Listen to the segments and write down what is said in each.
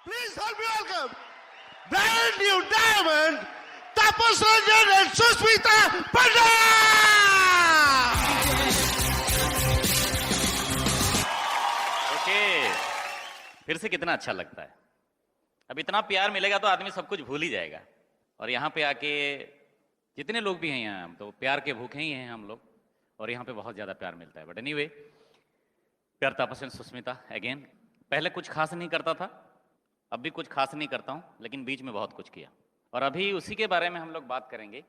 Please help me welcome brand new diamond, Tapas Ranjan and Susmita Panda! Okay, फिर से कितना अच्छा लगता है। अब इतना प्यार मिलेगा तो आदमी सब कुछ भूल ही जाएगा। और यहाँ पे आके जितने लोग भी हैं यहाँ, तो प्यार के भूखे ही हैं हम लोग, और यहाँ पे बहुत ज़्यादा प्यार मिलता है। बट एनीवे, प्यार तापस एंड सुस्मिता अगेन। पहले कुछ खास नहीं करता था, अब भी कुछ खास नहीं करता हूँ, लेकिन बीच में बहुत कुछ किया। और अभी उसी के बारे में हम लोग बात करेंगे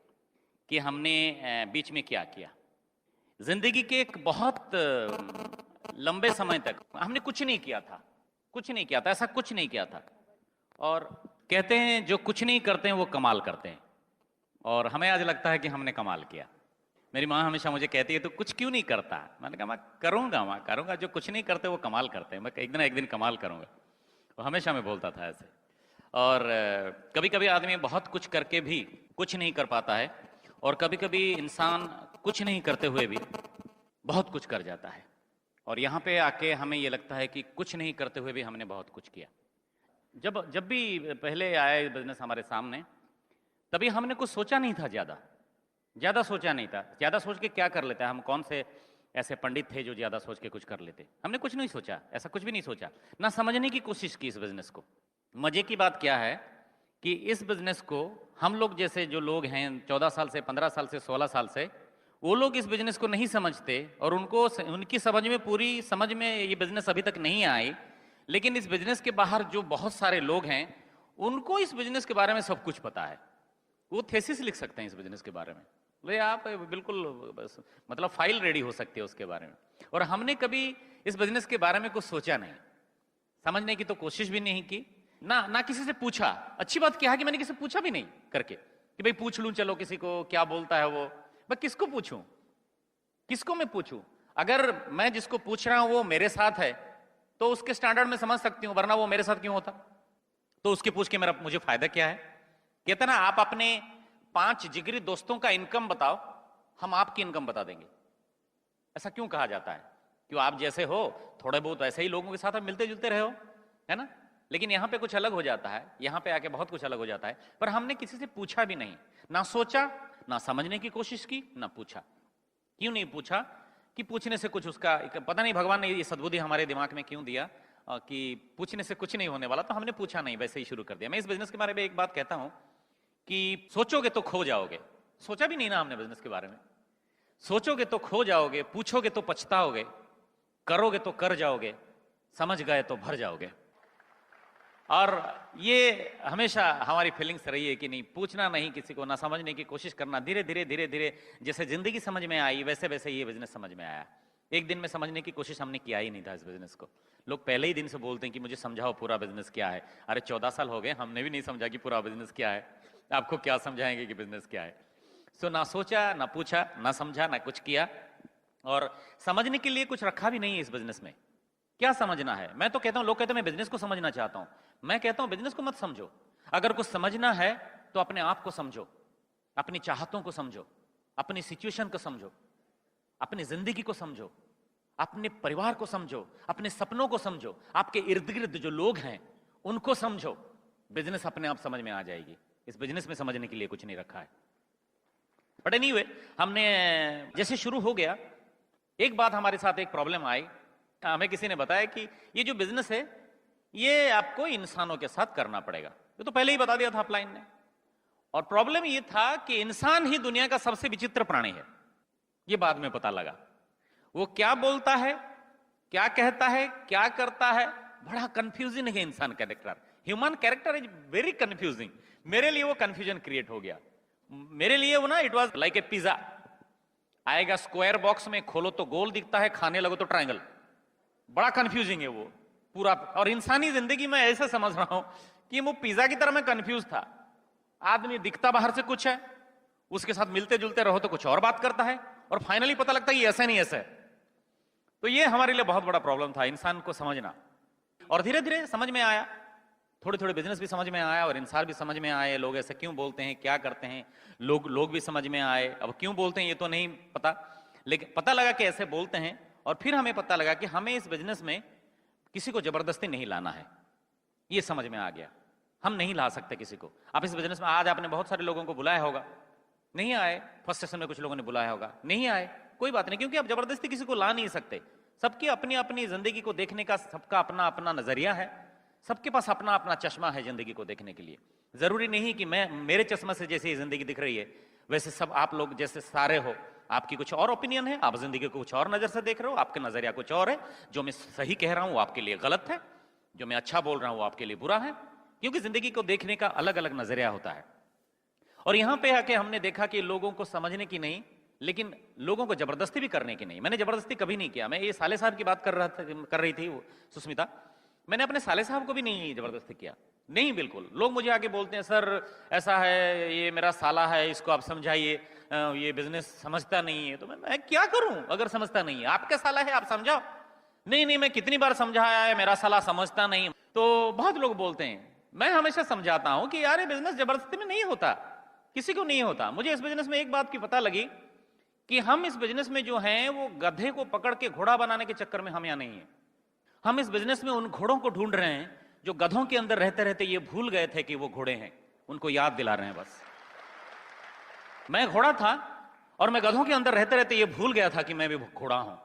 कि हमने बीच में क्या किया। जिंदगी के एक बहुत लंबे समय तक हमने कुछ नहीं किया था, ऐसा कुछ नहीं किया था। और कहते हैं जो कुछ नहीं करते हैं वो कमाल करते हैं, और हमें आज लगता है कि हमने कमाल किया। मेरी माँ हमेशा मुझे कहती है तो कुछ क्यों नहीं करता। मैंने कहा मैं करूँगा, जो कुछ नहीं करते वो कमाल करते हैं, मैं एक दिन कमाल करूँगा। वो हमेशा मैं बोलता था ऐसे। और कभी कभी आदमी बहुत कुछ करके भी कुछ नहीं कर पाता है, और कभी कभी इंसान कुछ नहीं करते हुए भी बहुत कुछ कर जाता है। और यहाँ पे आके हमें ये लगता है कि कुछ नहीं करते हुए भी हमने बहुत कुछ किया। जब भी पहले आया बिजनेस हमारे सामने, तभी हमने कुछ सोचा नहीं था, ज़्यादा सोचा नहीं था। ज़्यादा सोच के क्या कर लेते हैं हम? कौन से ऐसे पंडित थे जो ज़्यादा सोच के कुछ कर लेते? हमने कुछ नहीं सोचा, ऐसा कुछ भी नहीं सोचा, ना समझने की कोशिश की इस बिज़नेस को। मज़े की बात क्या है कि इस बिज़नेस को हम लोग जैसे जो लोग हैं 14 साल से, 15 साल से, 16 साल से, वो लोग इस बिज़नेस को नहीं समझते, और उनकी पूरी समझ में ये बिज़नेस अभी तक नहीं आई। लेकिन इस बिज़नेस के बाहर जो बहुत सारे लोग हैं, उनको इस बिज़नेस के बारे में सब कुछ पता है। वो थेसिस लिख सकते हैं इस बिज़नेस के बारे में, ले आप बिल्कुल बस, मतलब फाइल रेडी हो सकती है उसके बारे में। और हमने कभी इस बिज़नेस के बारे में कुछ सोचा नहीं, समझने की तो कोशिश भी नहीं की, ना किसी से पूछा। अच्छी बात क्या है कि मैंने किसी से पूछा भी नहीं करके कि भाई पूछ लूं चलो किसी को क्या बोलता है वो। मैं किसको पूछूं, किसको मैं पूछूं? अगर मैं जिसको पूछ रहा हूं वो मेरे साथ है तो उसके स्टैंडर्ड में समझ सकती हूं, वरना वो मेरे साथ क्यों होता? तो उसके पूछ के मुझे फायदा क्या है? कहते ना, आप अपने 5 जिगरी दोस्तों का इनकम बताओ, हम आपकी इनकम बता देंगे। ऐसा क्यों कहा जाता है? क्यों आप जैसे हो, थोड़े बहुत ऐसे ही लोगों के साथ आप मिलते जुलते रहे हो, है ना? लेकिन यहां पे कुछ अलग हो जाता है, यहां पे आके बहुत कुछ अलग हो जाता है। पर हमने किसी से पूछा भी नहीं, ना सोचा, ना समझने की कोशिश की, ना पूछा। क्यों नहीं पूछा? कि पूछने से कुछ उसका पता नहीं, भगवान ने ये सद्बुद्धि हमारे दिमाग में क्यों दिया कि पूछने से कुछ नहीं होने वाला, तो हमने पूछा नहीं, वैसे ही शुरू कर दिया। मैं इस बिजनेस के बारे में एक बात कहता हूं कि सोचोगे तो खो जाओगे। सोचा भी नहीं ना हमने बिजनेस के बारे में। सोचोगे तो खो जाओगे, पूछोगे तो पछताओगे, करोगे तो कर जाओगे, समझ गए तो भर जाओगे। और ये हमेशा हमारी फीलिंग्स रही है कि नहीं, पूछना नहीं किसी को, ना समझने की कोशिश करना। धीरे धीरे जैसे जिंदगी समझ में आई, वैसे वैसे ये बिजनेस समझ में आया। एक दिन में समझने की कोशिश हमने किया ही नहीं था इस बिजनेस को। लोग पहले ही दिन से बोलते हैं कि मुझे समझाओ पूरा बिजनेस क्या है। अरे 14 साल हो गए, हमने भी नहीं समझा कि पूरा बिजनेस क्या है। आपको क्या समझाएंगे कि बिजनेस क्या है? सो ना सोचा, ना पूछा, ना समझा, ना कुछ किया, और समझने के लिए कुछ रखा भी नहीं है इस बिजनेस में। क्या समझना है? मैं तो कहता हूं, लोग कहते हैं मैं बिजनेस को समझना चाहता हूं। मैं कहता हूं बिजनेस को मत समझो। अगर कुछ समझना है तो अपने आप को समझो, अपनी चाहतों को समझो, अपनी सिचुएशन को समझो, अपनी जिंदगी को समझो, अपने परिवार को समझो, अपने सपनों को समझो, आपके इर्द गिर्द जो लोग हैं उनको समझो। बिजनेस अपने आप समझ में आ जाएगी। इस बिजनेस में समझने के लिए कुछ नहीं रखा है। बट एनीवे, हमने जैसे शुरू हो गया, एक बात हमारे साथ एक प्रॉब्लम आई। हमें किसी ने बताया कि ये जो बिजनेस है ये आपको इंसानों के साथ करना पड़ेगा। ये तो पहले ही बता दिया था अपलाइन ने। और प्रॉब्लम ये था कि इंसान ही दुनिया का सबसे विचित्र प्राणी है। ये बाद में पता लगा। वो क्या बोलता है, क्या कहता है, क्या करता है, बड़ा कंफ्यूजिंग है इंसान character. Human character is very confusing. मेरे लिए वो कंफ्यूजन क्रिएट हो गया। मेरे लिए वो ना, it was like a pizza. आएगा स्क्वायर बॉक्स में, खोलो तो गोल दिखता है, खाने लगो तो ट्रायंगल। बड़ा कंफ्यूजिंग है वो पूरा। और इंसानी जिंदगी में ऐसा समझ रहा हूं कि वो पिज्जा की तरह मैं कंफ्यूज था। आदमी दिखता बाहर से कुछ है, उसके साथ मिलते जुलते रहो तो कुछ और बात करता है, और फाइनली पता लगता है ये ऐसा नहीं ऐसा है। तो ये हमारे लिए बहुत बड़ा प्रॉब्लम था, इंसान को समझना। और धीरे धीरे समझ में आया, थोड़े थोड़े बिजनेस भी समझ में आया, और इंसान भी समझ में आए। लोग ऐसे क्यों बोलते हैं, क्या करते हैं, लोग भी समझ में आए। अब क्यों बोलते हैं ये तो नहीं पता, लेकिन पता लगा कि ऐसे बोलते हैं। और फिर हमें पता लगा कि हमें इस बिजनेस में किसी को जबरदस्ती नहीं लाना है। ये समझ में आ गया। हम नहीं ला सकते किसी को। आप इस बिजनेस में आज आपने बहुत सारे लोगों को बुलाया होगा, नहीं आए। फर्स्ट सेशन में कुछ लोगों ने बुलाया होगा, नहीं आए, कोई बात नहीं, क्योंकि आप जबरदस्ती किसी को ला नहीं सकते। सबकी अपनी अपनी जिंदगी को देखने का सबका अपना अपना नजरिया है, सबके पास अपना अपना चश्मा है जिंदगी को देखने के लिए। जरूरी नहीं कि मैं मेरे चश्मा से जैसे ये जिंदगी दिख रही है वैसे सब आप लोग जैसे सारे हो। आपकी कुछ और ओपिनियन है, आप जिंदगी को कुछ और नजर से देख रहे हो, आपका नजरिया कुछ और है। जो मैं सही कह रहा हूं वो आपके लिए गलत है, जो मैं अच्छा बोल रहा हूं वो आपके लिए बुरा है, क्योंकि जिंदगी को देखने का अलग अलग नजरिया होता है। और यहां पे आके हमने देखा कि लोगों को समझने की नहीं, लेकिन लोगों को जबरदस्ती भी करने की नहीं। मैंने जबरदस्ती कभी नहीं किया। मैं ये साले साहब की बात कर रही थी वो सुष्मिता, मैंने अपने साले साहब को भी नहीं जबरदस्ती किया, नहीं, बिल्कुल। लोग मुझे आके बोलते हैं सर ऐसा है, ये मेरा साला है, इसको आप समझाइए, ये बिजनेस समझता नहीं है। तो मैं क्या करूं अगर समझता नहीं है? आपका साला है, आप समझाओ। नहीं नहीं, मैं कितनी बार समझाया है, मेरा साला समझता नहीं। तो बहुत लोग बोलते हैं, मैं हमेशा समझाता हूं कि यार ये बिजनेस जबरदस्ती में नहीं होता, किसी को नहीं होता। मुझे इस बिजनेस में एक बात की पता लगी कि हम इस बिजनेस में जो हैं वो गधे को पकड़ के घोड़ा बनाने के चक्कर में हम यहाँ नहीं है। हम इस बिजनेस में उन घोड़ों को ढूंढ रहे हैं जो गधों के अंदर रहते रहते ये भूल गए थे कि वो घोड़े हैं, उनको याद दिला रहे हैं बस। मैं घोड़ा था और मैं गधों के अंदर रहते रहते ये भूल गया था कि मैं भी घोड़ा हूं।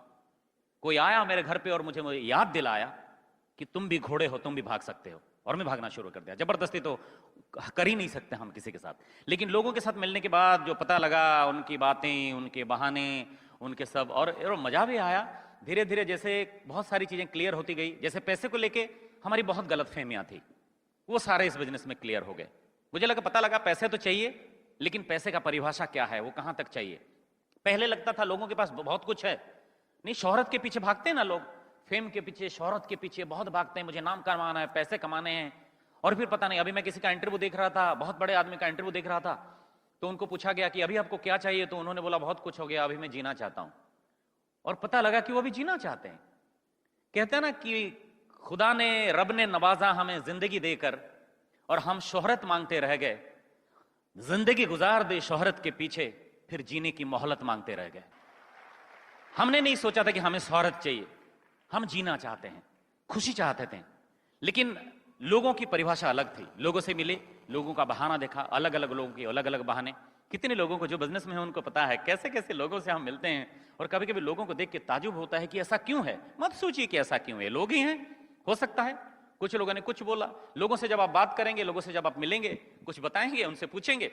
कोई आया मेरे घर पे और मुझे याद दिलाया कि तुम भी घोड़े हो, तुम भी भाग सकते हो, और मैं भागना शुरू कर दिया। जबरदस्ती तो कर ही नहीं सकते हम किसी के साथ, लेकिन लोगों के साथ मिलने के बाद जो पता लगा, उनकी बातें, उनके बहाने, उनके सब, और मजा भी आया। धीरे धीरे जैसे बहुत सारी चीजें क्लियर होती गई। जैसे पैसे को लेके हमारी बहुत गलतफहमियां थी, वो सारे इस बिजनेस में क्लियर हो गए। मुझे पता लगा पैसे तो चाहिए, लेकिन पैसे का परिभाषा क्या है, वो कहां तक चाहिए। पहले लगता था लोगों के पास बहुत कुछ है, नहीं, शोहरत के पीछे भागते हैं ना लोग, फेम के पीछे, शोहरत के पीछे बहुत भागते हैं, मुझे नाम कमाना है, पैसे कमाने हैं। और फिर पता नहीं, अभी मैं किसी का इंटरव्यू देख रहा था, बहुत बड़े आदमी का इंटरव्यू देख रहा था, तो उनको पूछा गया कि अभी आपको क्या चाहिए, तो उन्होंने बोला बहुत कुछ हो गया, अभी मैं जीना चाहता हूं। और पता लगा कि वो अभी जीना चाहते हैं। कहते हैं ना कि खुदा ने, रब ने नवाजा हमें जिंदगी देकर और हम शोहरत मांगते रह गए। जिंदगी गुजार दे शोहरत के पीछे, फिर जीने की मोहलत मांगते रह गए। हमने नहीं सोचा था कि हमें शोहरत चाहिए, हम जीना चाहते हैं, खुशी चाहते थे। लेकिन लोगों की परिभाषा अलग थी। लोगों से मिले, लोगों का बहाना देखा, अलग अलग लोगों के अलग अलग बहाने। कितने लोगों को जो बिजनेस में है उनको पता है कैसे कैसे लोगों से हम मिलते हैं, और कभी कभी लोगों को देख के ताजुब होता है कि ऐसा क्यों है। मत सोचिए कि ऐसा क्यों है, लोग ही हैं, हो सकता है कुछ लोगों ने कुछ बोला। लोगों से जब आप बात करेंगे, लोगों से जब आप मिलेंगे, कुछ बताएंगे, उनसे पूछेंगे।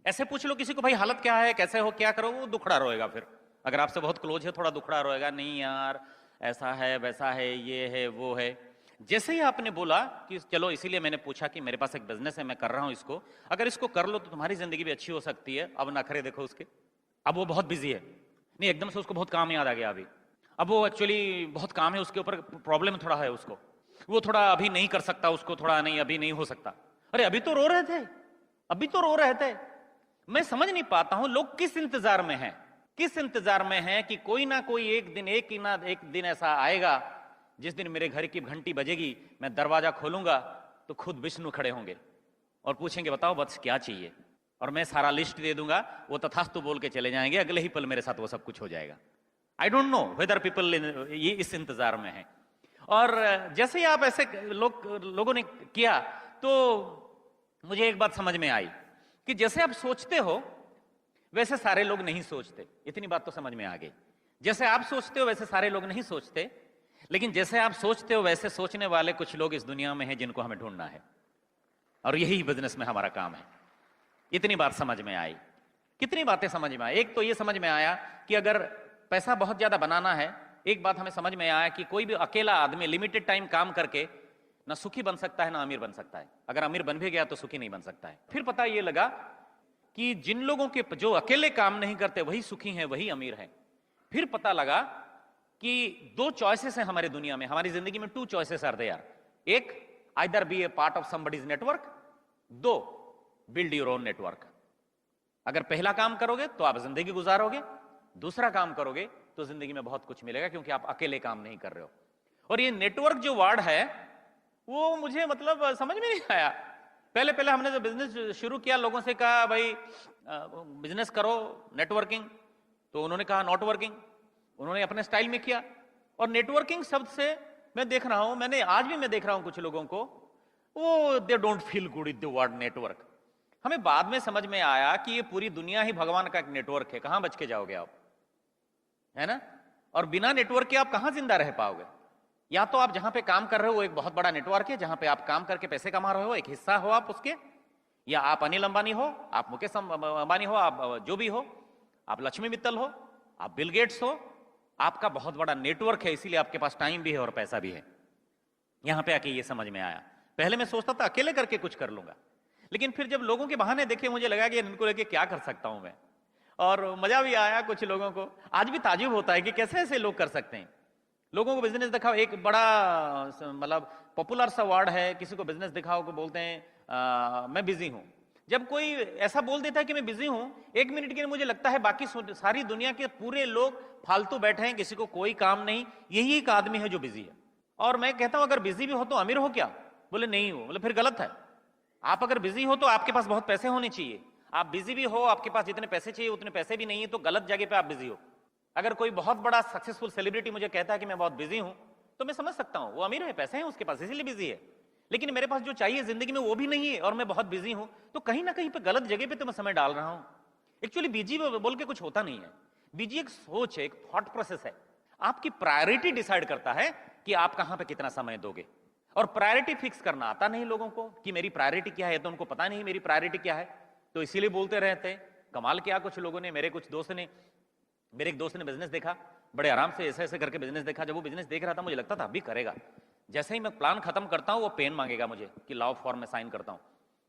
ऐसे पूछ लो किसी को, भाई हालत क्या है, कैसे हो, क्या करो, वो दुखड़ा रोएगा। फिर अगर आपसे बहुत क्लोज है, थोड़ा दुखड़ा रोएगा, नहीं यार ऐसा है, वैसा है, ये है, वो है। जैसे ही आपने बोला कि चलो, इसीलिए मैंने पूछा कि मेरे पास एक बिजनेस है, मैं कर रहा हूं इसको, अगर इसको कर लो तो तुम्हारी जिंदगी भी अच्छी हो सकती है। अब नखरे देखो उसके, अब वो बहुत बिजी है, नहीं एकदम से उसको बहुत काम याद आ गया अभी। अब वो एक्चुअली बहुत काम है, उसके ऊपर प्रॉब्लम थोड़ा है उसको, वो थोड़ा अभी नहीं कर सकता, उसको थोड़ा नहीं, अभी नहीं हो सकता। अरे अभी तो रो रहे थे, अभी तो रो रहे थे। मैं समझ नहीं पाता हूं लोग किस इंतजार में हैं, किस इंतजार में हैं कि कोई ना कोई एक दिन ऐसा आएगा जिस दिन मेरे घर की घंटी बजेगी, मैं दरवाजा खोलूंगा तो खुद विष्णु खड़े होंगे और पूछेंगे बताओ बस क्या चाहिए, और मैं सारा लिस्ट दे दूंगा, वो तथास्तु बोल के चले जाएंगे, अगले ही पल मेरे साथ वो सब कुछ हो जाएगा। I don't know whether people ये इस इंतजार में है। और जैसे ही आप ऐसे लोगों ने किया, तो मुझे एक बात समझ में आई कि जैसे आप सोचते हो वैसे सारे लोग नहीं सोचते। इतनी बात तो समझ में आ गई। जैसे आप सोचते हो वैसे सारे लोग नहीं सोचते, लेकिन जैसे आप सोचते हो वैसे सोचने वाले कुछ लोग इस दुनिया में हैं जिनको हमें ढूंढना है, और यही बिजनेस में हमारा काम है। इतनी बात समझ में आई। कितनी बातें समझ में आई। एक तो ये समझ में आया कि अगर पैसा बहुत ज्यादा बनाना है, एक बात हमें समझ में आया कि कोई भी अकेला आदमी लिमिटेड टाइम काम करके ना सुखी बन सकता है ना अमीर बन सकता है। अगर अमीर बन भी गया तो सुखी नहीं बन सकता है। फिर पता ये लगा कि जिन लोगों के जो अकेले काम नहीं करते वही सुखी हैं, वही अमीर हैं। फिर पता लगा कि दो चॉइसेस हैं हमारी दुनिया में, हमारी जिंदगी में। 2 चॉइसेस आर देयर। एक, either be a part of somebody's network, 2, build your own network. अगर पहला काम करोगे तो आप जिंदगी गुजारोगे, दूसरा काम करोगे तो जिंदगी में बहुत कुछ मिलेगा, क्योंकि आप अकेले काम नहीं कर रहे हो। और ये नेटवर्क जो वर्ड है वो मुझे समझ में नहीं आया। पहले हमने जब बिजनेस शुरू किया, लोगों से कहा भाई बिजनेस करो, नेटवर्किंग, तो उन्होंने कहा नॉट वर्किंग। उन्होंने अपने स्टाइल में किया, और नेटवर्किंग शब्द से मैं देख रहा हूं, मैंने आज भी मैं देख रहा हूं कुछ लोगों को, वो they don't feel good with the word network. हमें बाद में समझ में आया कि ये पूरी दुनिया ही भगवान का एक नेटवर्क है, कहां बच के जाओगे आप, है ना? और बिना नेटवर्क के आप कहां जिंदा रह पाओगे? या तो आप जहां पे काम कर रहे हो वो एक बहुत बड़ा नेटवर्क है, जहां पे आप काम करके पैसे कमा रहे हो, एक हिस्सा हो आप उसके, या आप अनिल अंबानी हो, आप मुकेश अंबानी हो, आप जो भी हो, आप लक्ष्मी मित्तल हो, आप बिल गेट्स हो, आपका बहुत बड़ा नेटवर्क है, इसीलिए आपके पास टाइम भी है और पैसा भी है। यहां पे आके ये समझ में आया। पहले मैं सोचता था अकेले करके कुछ कर लूंगा, लेकिन फिर जब लोगों के बहाने देखे मुझे लगा कि इनको लेके क्या कर सकता हूं मैं, और मजा भी आया कुछ लोगों को। आज भी ताजुब होता है कि कैसे ऐसे लोग कर सकते हैं। लोगों को बिजनेस दिखाओ, एक बड़ा मतलब पॉपुलर सा वर्ड है, किसी को बिजनेस दिखाओ को बोलते हैं मैं बिजी हूं। जब कोई ऐसा बोल देता है कि मैं बिजी हूं, एक मिनट के लिए मुझे लगता है बाकी सारी दुनिया के पूरे लोग फालतू बैठे हैं, किसी को कोई काम नहीं, यही एक आदमी है जो बिजी है। और मैं कहता हूं अगर बिजी भी हो तो अमीर हो क्या? बोले नहीं हो। बोले फिर गलत है। आप अगर बिजी हो तो आपके पास बहुत पैसे होने चाहिए। आप बिजी भी हो, आपके पास जितने पैसे चाहिए उतने पैसे भी नहीं है, तो गलत जगह पे आप बिजी हो। अगर कोई बहुत बड़ा सक्सेसफुल सेलिब्रिटी मुझे कहता है कि मैं बहुत बिजी हूं, तो मैं समझ सकता हूं वो अमीर है, पैसे हैं उसके पास, इसीलिए बिजी है। लेकिन मेरे पास जो चाहिए जिंदगी में वो भी नहीं है और मैं बहुत बिजी हूं, तो कहीं ना कहीं पे गलत जगह पे तो मैं समय डाल रहा हूं। एक्चुअली बिजी बोल के कुछ होता नहीं है। बिजी एक सोच है, एक थॉट प्रोसेस है। आपकी प्रायोरिटी डिसाइड करता है कि आप कहां पे कितना समय दोगे। और प्रायोरिटी फिक्स करना आता नहीं लोगों को कि मेरी प्रायोरिटी क्या है, तो उनको पता नहीं मेरी प्रायोरिटी क्या है, तो इसीलिए बोलते रहते हैं। कमाल किया कुछ लोगों ने, मेरे एक दोस्त ने बिजनेस देखा, बड़े आराम से ऐसे ऐसे करके बिजनेस देखा। जब वो बिजनेस देख रहा था मुझे लगता था अभी करेगा, जैसे ही मैं प्लान खत्म करता हूं वो पेन मांगेगा मुझे कि लॉ फॉर्म में साइन करता हूं।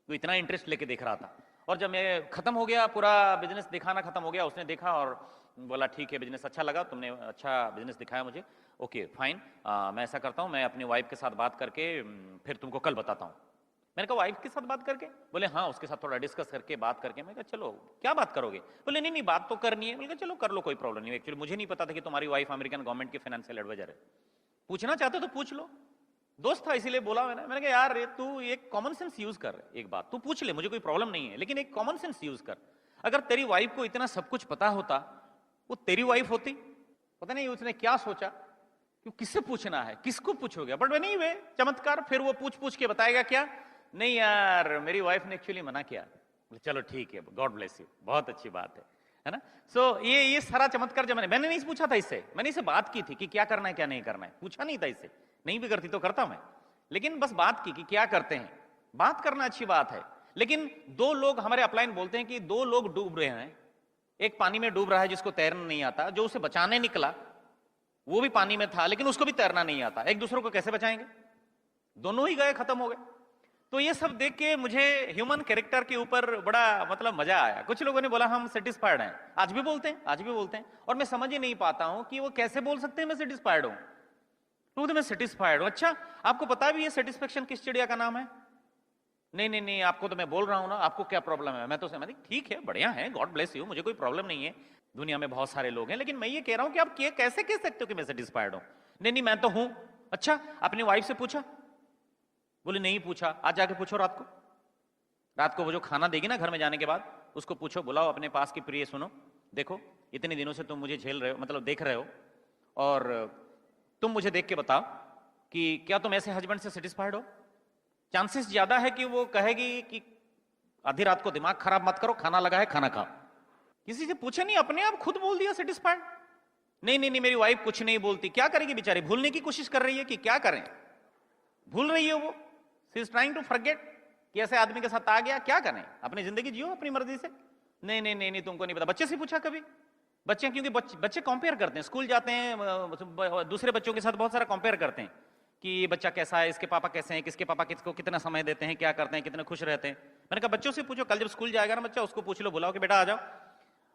तो इतना इंटरेस्ट लेके देख रहा था। और जब मैं खत्म हो गया, पूरा बिजनेस दिखाना खत्म हो गया, उसने देखा और बोला ठीक है बिजनेस अच्छा लगा, तुमने अच्छा बिजनेस दिखाया मुझे, ओके फाइन, मैं ऐसा करता हूं, मैं अपनी वाइफ के साथ बात करके फिर तुमको कल बताता हूं। मैंने कहा वाइफ के साथ बात करके? बोले हाँ, उसके साथ थोड़ा डिस्कस करके बात करके। मैं कहा चलो क्या बात करोगे? बोले नहीं बात तो करनी है। बोले चलो कर लो, कोई प्रॉब्लम नहीं। एक्चुअली मुझे नहीं पता था कि तुम्हारी वाइफ अमेरिकन गवर्नमेंट की फाइनेंशियल एडवाइजर है। पूछना चाहते तो पूछ लो। दोस्त था इसीलिए बोला मैंने कहा यार तू एक कॉमन सेंस यूज कर, एक बात तू पूछ ले, मुझे कोई प्रॉब्लम नहीं है, लेकिन एक कॉमन सेंस यूज कर। अगर तेरी वाइफ को इतना सब कुछ पता होता, वो तेरी वाइफ होती, पता नहीं उसने क्या सोचा, क्यों किससे पूछना है, किसको पूछोगे? बट नहीं वे चमत्कार, फिर वो पूछ के बताएगा क्या, नहीं यार मेरी वाइफ ने एक्चुअली मना किया। चलो ठीक है, गॉड ब्लेस यू, बहुत अच्छी बात है ना। सो ये सारा चमत्कार जब मैंने नहीं पूछा था इससे, मैंने इससे बात की थी कि क्या करना है क्या नहीं करना है, पूछा नहीं था इससे, नहीं भी करती तो करता मैं, लेकिन बस बात की कि क्या करते हैं। बात करना अच्छी बात है, लेकिन दो लोग, हमारे अपलाइन बोलते हैं कि दो लोग डूब रहे हैं, एक पानी में डूब रहा है जिसको तैरना नहीं आता, जो उसे बचाने निकला वो भी पानी में था लेकिन उसको भी तैरना नहीं आता, एक दूसरे को कैसे बचाएंगे? दोनों ही गए, खत्म हो गए। तो ये सब देख के मुझे ह्यूमन कैरेक्टर के ऊपर बड़ा मतलब मजा आया। कुछ लोगों ने बोला हम सेटिस्फाइड हैं, आज भी बोलते हैं, और मैं समझ ही नहीं पाता हूं कि वो कैसे बोल सकते हैं मैं सेटिस्फाइड हूं। तो मैं सेटिस्फाइड हूं, अच्छा आपको पता भी है सेटिस्फेक्शन किस चिड़िया का नाम है? नहीं, आपको तो मैं बोल रहा हूं ना, आपको क्या प्रॉब्लम है? मैं तो समझ ठीक है, बढ़िया है, गॉड ब्लेस यू, मुझे कोई प्रॉब्लम नहीं है, दुनिया में बहुत सारे लोग हैं, लेकिन मैं ये कह रहा हूं कि आप कैसे कह सकते हो कि मैं सेटिस्फाइड हूं? नहीं मैं तो हूं। अच्छा अपनी वाइफ से पूछा? बोले नहीं पूछा। आज जाके पूछो रात को वो जो खाना देगी ना घर में जाने के बाद, उसको पूछो, बुलाओ अपने पास की प्रिय, सुनो देखो इतने दिनों से तुम मुझे झेल रहे हो, मतलब देख रहे हो, और तुम मुझे देख के बताओ कि क्या तुम ऐसे हस्बैंड से सेटिस्फाइड हो? चांसेस ज्यादा है कि वो कहेगी कि आधी रात को दिमाग खराब मत करो, खाना लगा है खाना खाओ। किसी से पूछे नहीं, अपने आप खुद बोल दिया सेटिस्फाइड। नहीं मेरी वाइफ कुछ नहीं बोलती। क्या करेगी बेचारी? भूलने की कोशिश कर रही है कि क्या करें? भूल रही है वो, she is trying to forget कि ऐसे आदमी के साथ आ गया, क्या करें? अपनी जिंदगी जियो अपनी मर्जी से। नहीं तुमको नहीं पता। बच्चे से पूछा कभी? बच्चे, क्योंकि बच्चे कंपेयर करते हैं, स्कूल जाते हैं दूसरे बच्चों के साथ बहुत सारा कंपेयर करते हैं कि ये बच्चा कैसा है, इसके पापा कैसे हैं, किसके पापा किसको कितना समय देते हैं, क्या करते हैं, कितने खुश रहते हैं। मैंने कहा बच्चों से पूछो, कल जब स्कूल जाएगा ना बच्चा, उसको पूछ लो, बुलाओ कि बेटा आ जाओ,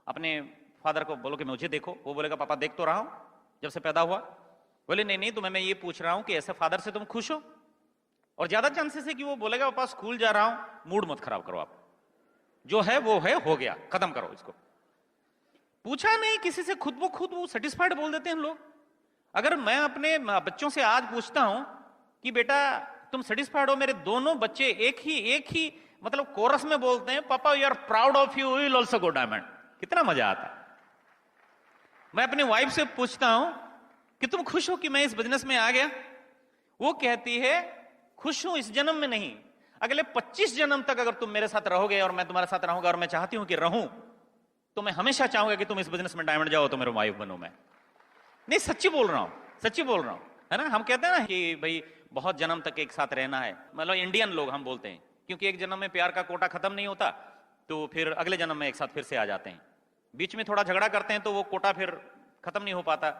अपने फादर को बोलो कि मुझे देखो। वो बोलेगा पापा देख तो रहा हूं जब से पैदा हुआ। बोले नहीं तुम्हें मैं ये पूछ रहा हूं कि ऐसे फादर से तुम खुश हो? और ज्यादा चांसेस है कि वो बोलेगा पापा स्कूल जा रहा हूं, मूड मत खराब करो, आप जो है वो है, हो गया, खत्म करो इसको। पूछा नहीं किसी से, खुद वो सेटिस्फाइड बोल देते हैं लोग। अगर मैं अपने बच्चों से आज पूछता हूं कि बेटा तुम सेटिस्फाइड हो, मेरे दोनों बच्चे एक ही मतलब कोरस में बोलते हैं, पापा we are proud of you, we will also go diamond. कितना मजा आता है। मैं अपनी वाइफ से पूछता हूं कि तुम खुश हो कि मैं इस बिजनेस में आ गया? वो कहती है खुश हूं इस जन्म में नहीं, अगले 25 जन्म तक अगर तुम मेरे साथ रहोगे और मैं तुम्हारे साथ रहूंगा और मैं चाहती हूं कि रहूं, तो मैं हमेशा चाहूंगा कि तुम इस बिजनेस में डायमंड जाओ तो मेरे वाइफ बनो। मैं नहीं, सच्ची बोल रहा हूं, सच्ची बोल रहा हूं, है ना। हम कहते हैं ना कि भाई बहुत जन्म तक एक साथ रहना है, मतलब इंडियन लोग हम बोलते हैं, क्योंकि एक जन्म में प्यार का कोटा खत्म नहीं होता, तो फिर अगले जन्म में एक साथ फिर से आ जाते हैं। बीच में थोड़ा झगड़ा करते हैं तो वो कोटा फिर खत्म नहीं हो पाता,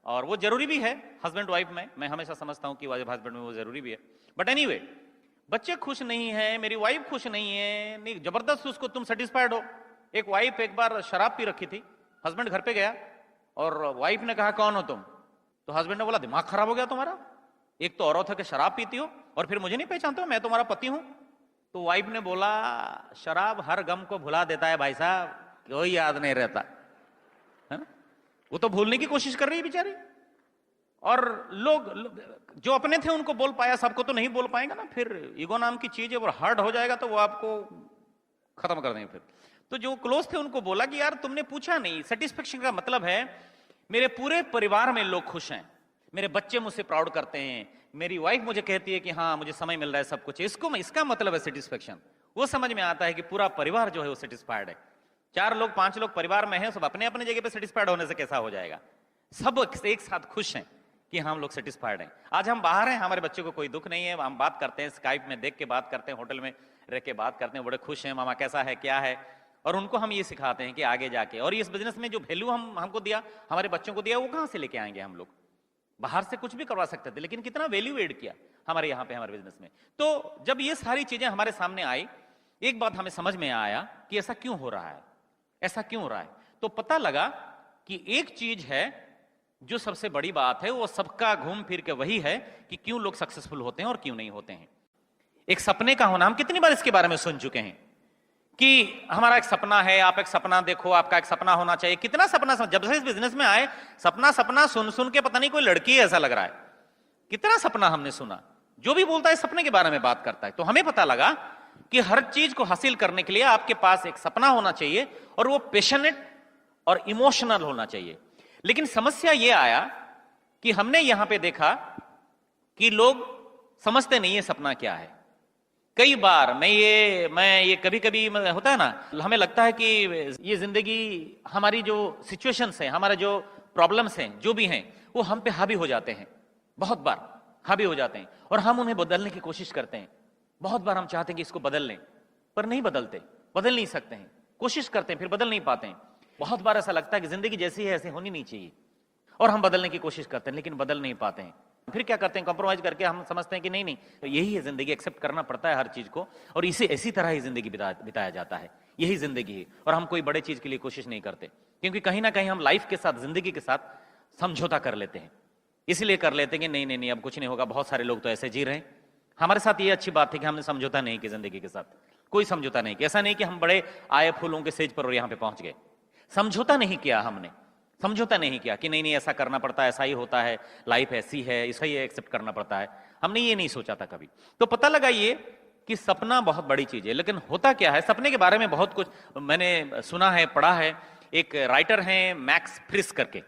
और वो जरूरी भी है हस्बैंड वाइफ में। मैं हमेशा समझता हूं कि वाइफ हस्बैंड में वो जरूरी भी है। बट एनीवे, बच्चे खुश नहीं है, मेरी वाइफ खुश नहीं है, नहीं जबरदस्त उसको तुम सेटिस्फाइड हो। एक वाइफ एक बार शराब पी रखी थी, हस्बैंड घर पे गया और वाइफ ने कहा कौन हो तुम, तो हस्बैंड ने बोला दिमाग खराब हो गया तुम्हारा, एक तो औरत है कि शराब पीती हो और फिर मुझे नहीं पहचानते हो, मैं तुम्हारा पति हूं। तो वाइफ ने बोला शराब हर गम को भुला देता है भाई साहब, कोई याद नहीं रहता है ना। वो तो भूलने की कोशिश कर रही है बेचारी, और लोग जो अपने थे उनको बोल पाया, सबको तो नहीं बोल पाएगा ना। फिर ईगो नाम की चीज है, वो हर्ट हो जाएगा तो वो आपको खत्म कर देंगे फिर। तो जो क्लोज थे उनको बोला कि यार तुमने पूछा नहीं। सेटिस्फेक्शन का मतलब है मेरे पूरे परिवार में लोग खुश हैं, मेरे बच्चे मुझसे प्राउड करते हैं, मेरी वाइफ मुझे कहती है कि हाँ मुझे समय मिल रहा है, सब कुछ, इसको इसका मतलब है सेटिस्फेक्शन। वो समझ में आता है कि पूरा परिवार जो है वो सेटिस्फाइड है। 4 लोग 5 लोग परिवार में हैं, सब अपने अपने जगह पे सेटिस्फाइड होने से कैसा हो जाएगा। सब एक साथ खुश हैं कि हम लोग सेटिस्फाइड हैं। आज हम बाहर हैं, हमारे बच्चे को कोई दुख नहीं है, हम बात करते हैं, स्काइप में देख के बात करते हैं, होटल में रह के बात करते हैं, बड़े खुश हैं, मामा कैसा है क्या है। और उनको हम ये सिखाते हैं कि आगे जाके, और इस बिजनेस में जो वैल्यू हमको दिया, हमारे बच्चों को दिया, वो कहां से लेके आएंगे हम लोग। बाहर से कुछ भी करवा सकते थे, लेकिन कितना वैल्यू एड किया हमारे यहाँ पे, हमारे बिजनेस में। तो जब ये सारी चीजें हमारे सामने आई, एक बात हमें समझ में आया कि ऐसा क्यों हो रहा है, ऐसा क्यों हो रहा है। तो पता लगा कि एक चीज है जो सबसे बड़ी बात है, वो सबका घूम फिर के वही है कि क्यों लोग सक्सेसफुल होते हैं और क्यों नहीं होते हैं। एक सपने का होना, हम कितनी बार इसके बारे में सुन चुके हैं कि हमारा एक सपना है, आप एक सपना देखो, आपका एक सपना होना चाहिए। कितना सपना, जब से इस बिजनेस में आए सपना सपना सुन सुन के पता नहीं कोई लड़की है ऐसा लग रहा है। कितना सपना हमने सुना, जो भी बोलता है सपने के बारे में बात करता है। तो हमें पता लगा कि हर चीज को हासिल करने के लिए आपके पास एक सपना होना चाहिए, और वो पैशनेट और इमोशनल होना चाहिए। लेकिन समस्या ये आया कि हमने यहां पे देखा कि लोग समझते नहीं है सपना क्या है। कई बार मैं ये कभी कभी होता है ना, हमें लगता है कि ये जिंदगी, हमारी जो सिचुएशंस हैं, हमारे जो प्रॉब्लम्स हैं, जो भी हैं, वो हम पे हावी हो जाते हैं। बहुत बार हावी हो जाते हैं और हम उन्हें बदलने की कोशिश करते हैं। बहुत बार हम चाहते हैं कि इसको बदल लें, पर नहीं बदलते, बदल नहीं सकते हैं। कोशिश करते हैं फिर बदल नहीं पाते हैं। बहुत बार ऐसा लगता है कि जिंदगी जैसी है ऐसी होनी नहीं चाहिए, और हम बदलने की कोशिश करते हैं लेकिन बदल नहीं पाते हैं। फिर क्या करते हैं, कॉम्प्रोमाइज करके हम समझते हैं कि नहीं तो यही है जिंदगी, एक्सेप्ट करना पड़ता है हर चीज को, और इसी इसी तरह ही जिंदगी बिताया जाता है, यही जिंदगी है। और हम कोई बड़े चीज के लिए कोशिश नहीं करते, क्योंकि कहीं ना कहीं हम लाइफ के साथ, जिंदगी के साथ समझौता कर लेते हैं। इसलिए कर लेते हैं कि नहीं अब कुछ नहीं होगा, बहुत सारे लोग तो ऐसे जी रहे हैं। हमारे साथ ये अच्छी बात है कि हमने समझौता नहीं किया, जिंदगी के साथ कोई समझौता नहीं किया। ऐसा नहीं कि हम बड़े आए फूलों के सेज पर और यहाँ पे पहुंच गए, समझौता नहीं किया हमने, समझौता नहीं किया कि नहीं ऐसा करना पड़ता है, ऐसा ही होता है, लाइफ ऐसी है, ऐसा ही एक्सेप्ट करना पड़ता है। हमने ये नहीं सोचा था कभी। तो पता लगा ये कि सपना बहुत बड़ी चीज है। लेकिन होता क्या है, सपने के बारे में बहुत कुछ मैंने सुना है, पढ़ा है। एक राइटर हैं मैक्स फ्रिश करके,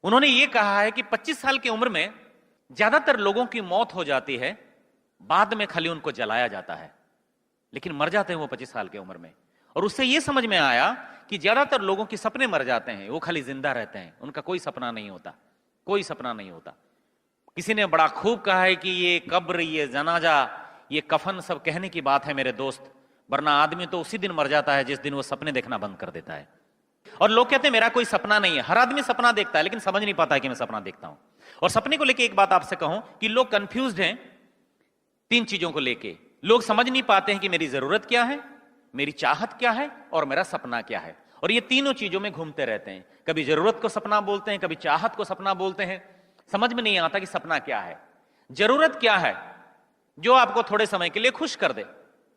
उन्होंने ये कहा है कि 25 साल की उम्र में ज्यादातर लोगों की मौत हो जाती है, बाद में खाली उनको जलाया जाता है, लेकिन मर जाते हैं वो 25 साल की उम्र में। और उससे ये समझ में आया कि ज्यादातर लोगों के सपने मर जाते हैं, वो खाली जिंदा रहते हैं, उनका कोई सपना नहीं होता, कोई सपना नहीं होता। किसी ने बड़ा खूब कहा है कि ये कब्र, ये जनाजा, ये कफन सब कहने की बात है मेरे दोस्त, वरना आदमी तो उसी दिन मर जाता है जिस दिन वो सपने देखना बंद कर देता है। और लोग कहते हैं मेरा कोई सपना नहीं है। हर आदमी सपना देखता है लेकिन समझ नहीं पाता है कि मैं सपना देखता हूं। और सपने को लेके एक बात आपसे कहूं कि लोग कंफ्यूज्ड हैं 3 चीजों को लेके। लोग समझ नहीं पाते हैं कि मेरी जरूरत क्या है, मेरी चाहत क्या है और मेरा सपना क्या है। और ये तीनों चीजों में घूमते रहते हैं। कभी जरूरत को सपना बोलते हैं, कभी चाहत को सपना बोलते हैं। समझ में नहीं आता कि सपना क्या है। जरूरत क्या है, जो आपको थोड़े समय के लिए खुश कर दे,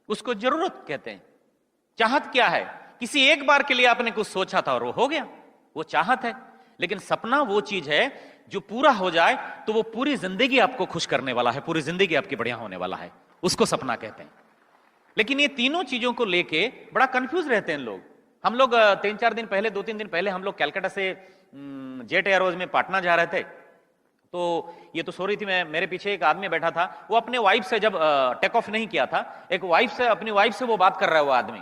उसको जरूरत कहते हैं। चाहत क्या है, किसी एक बार के लिए आपने कुछ सोचा था और वो हो गया, वो चाहत है। लेकिन सपना वो चीज है जो पूरा हो जाए तो वो पूरी जिंदगी आपको खुश करने वाला है, पूरी जिंदगी आपकी बढ़िया होने वाला है, उसको सपना कहते हैं। लेकिन ये तीनों चीजों को लेके बड़ा कंफ्यूज रहते हैं लोग। हम लोग 3-4 दिन पहले, 2-3 दिन पहले हम लोग कलकत्ता से जेट एयरवेज में पटना जा रहे थे। तो ये तो सो रही थी, मैं मेरे पीछे एक आदमी बैठा था, वो अपने वाइफ से जब टेक ऑफ नहीं किया था, एक वाइफ से, अपनी वाइफ से वो बात कर रहा है वो आदमी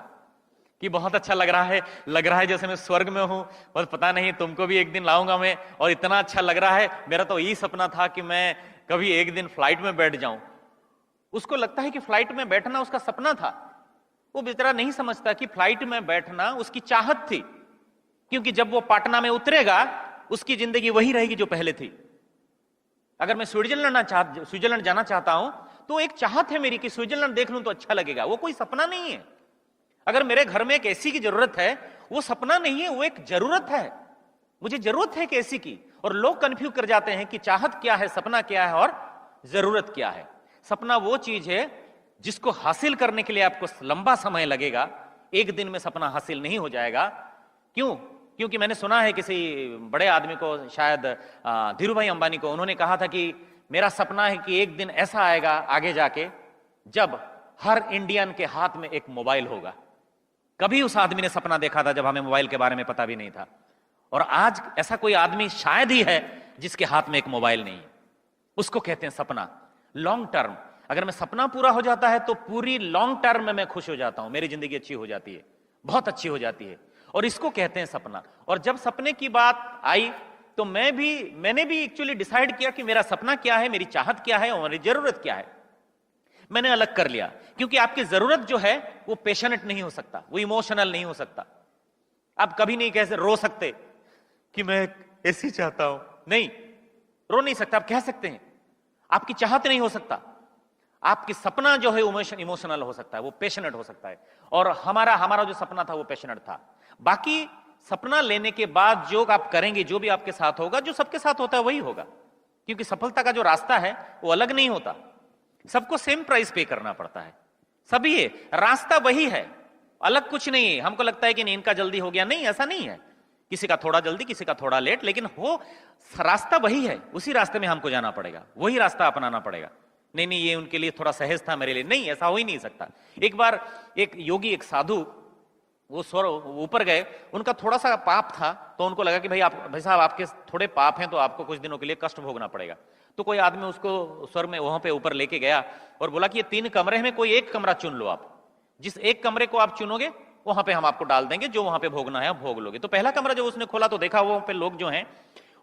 कि बहुत अच्छा लग रहा है जैसे मैं स्वर्ग में हूं, बस पता नहीं तुमको भी एक दिन लाऊंगा मैं, और इतना अच्छा लग रहा है, मेरा तो यही सपना था कि मैं कभी एक दिन फ्लाइट में बैठ जाऊं। उसको लगता है कि फ्लाइट में बैठना उसका सपना था। वो बेचारा नहीं समझता कि फ्लाइट में बैठना उसकी चाहत थी, क्योंकि जब वो पटना में उतरेगा उसकी जिंदगी वही रहेगी जो पहले थी। अगर मैं स्विट्जरलैंड जाना चाहता हूं तो एक चाहत है मेरी कि स्विट्जरलैंड देख लूं तो अच्छा लगेगा, वो कोई सपना नहीं है। अगर मेरे घर में एक एसी की जरूरत है, वो सपना नहीं है, वो एक जरूरत है। मुझे जरूरत है एक एसी की। और लोग कंफ्यूज कर जाते हैं कि चाहत क्या है, सपना क्या है और जरूरत क्या है। सपना वो चीज है जिसको हासिल करने के लिए आपको लंबा समय लगेगा, एक दिन में सपना हासिल नहीं हो जाएगा। क्यों? क्योंकि मैंने सुना है किसी बड़े आदमी को, शायद धीरूभाई अंबानी को, उन्होंने कहा था कि मेरा सपना है कि एक दिन ऐसा आएगा आगे जाके जब हर इंडियन के हाथ में एक मोबाइल होगा। कभी उस आदमी ने सपना देखा था जब हमें मोबाइल के बारे में पता भी नहीं था, और आज ऐसा कोई आदमी शायद ही है जिसके हाथ में एक मोबाइल नहीं है। उसको कहते हैं सपना, लॉन्ग टर्म। अगर मैं सपना पूरा हो जाता है तो पूरी लॉन्ग टर्म में मैं खुश हो जाता हूं, मेरी जिंदगी अच्छी हो जाती है, बहुत अच्छी हो जाती है, और इसको कहते हैं सपना। और जब सपने की बात आई तो मैंने भी एक्चुअली डिसाइड किया कि मेरा सपना क्या है, मेरी चाहत क्या है और मेरी जरूरत क्या है। मैंने अलग कर लिया, क्योंकि आपकी जरूरत जो है वो पैशनेट नहीं हो सकता, वो इमोशनल नहीं हो सकता। आप कभी नहीं कह रो सकते कि मैं ऐसी चाहता हूं, नहीं, रो नहीं सकता। आप कह सकते हैं, आपकी चाहत नहीं हो सकता। आपकी सपना जो है इमोशनल हो सकता है, वो पैशनेट हो सकता है। और हमारा जो सपना था वो पैशनेट था। बाकी सपना लेने के बाद जो आप करेंगे, जो भी आपके साथ होगा, जो सबके साथ होता है वही होगा, क्योंकि सफलता का जो रास्ता है वो अलग नहीं होता। सबको सेम प्राइस पे करना पड़ता है, सभी है, रास्ता वही है, अलग कुछ नहीं है। हमको लगता है कि नहीं इनका जल्दी हो गया, नहीं, ऐसा नहीं है। किसी का थोड़ा जल्दी, किसी का थोड़ा लेट, लेकिन वो रास्ता वही है, उसी रास्ते में हमको जाना पड़ेगा, वही रास्ता अपनाना पड़ेगा। नहीं ये उनके लिए थोड़ा सहज था, मेरे लिए नहीं, ऐसा हो ही नहीं सकता। एक बार एक योगी, एक साधु, वो स्वर ऊपर गए, उनका थोड़ा सा पाप था, तो उनको लगा कि भाई साहब आपके थोड़े पाप हैं तो आपको कुछ दिनों के लिए कष्ट भोगना पड़ेगा। तो कोई आदमी उसको स्वर में वहां पे ऊपर लेके गया और बोला कि ये 3 कमरे में कोई एक कमरा चुन लो, आप जिस एक कमरे को आप चुनोगे वहां पे हम आपको डाल देंगे, जो वहां पे भोगना है आप भोग लोगे। तो पहला कमरा जब उसने खोला तो देखा वहां पे लोग जो हैं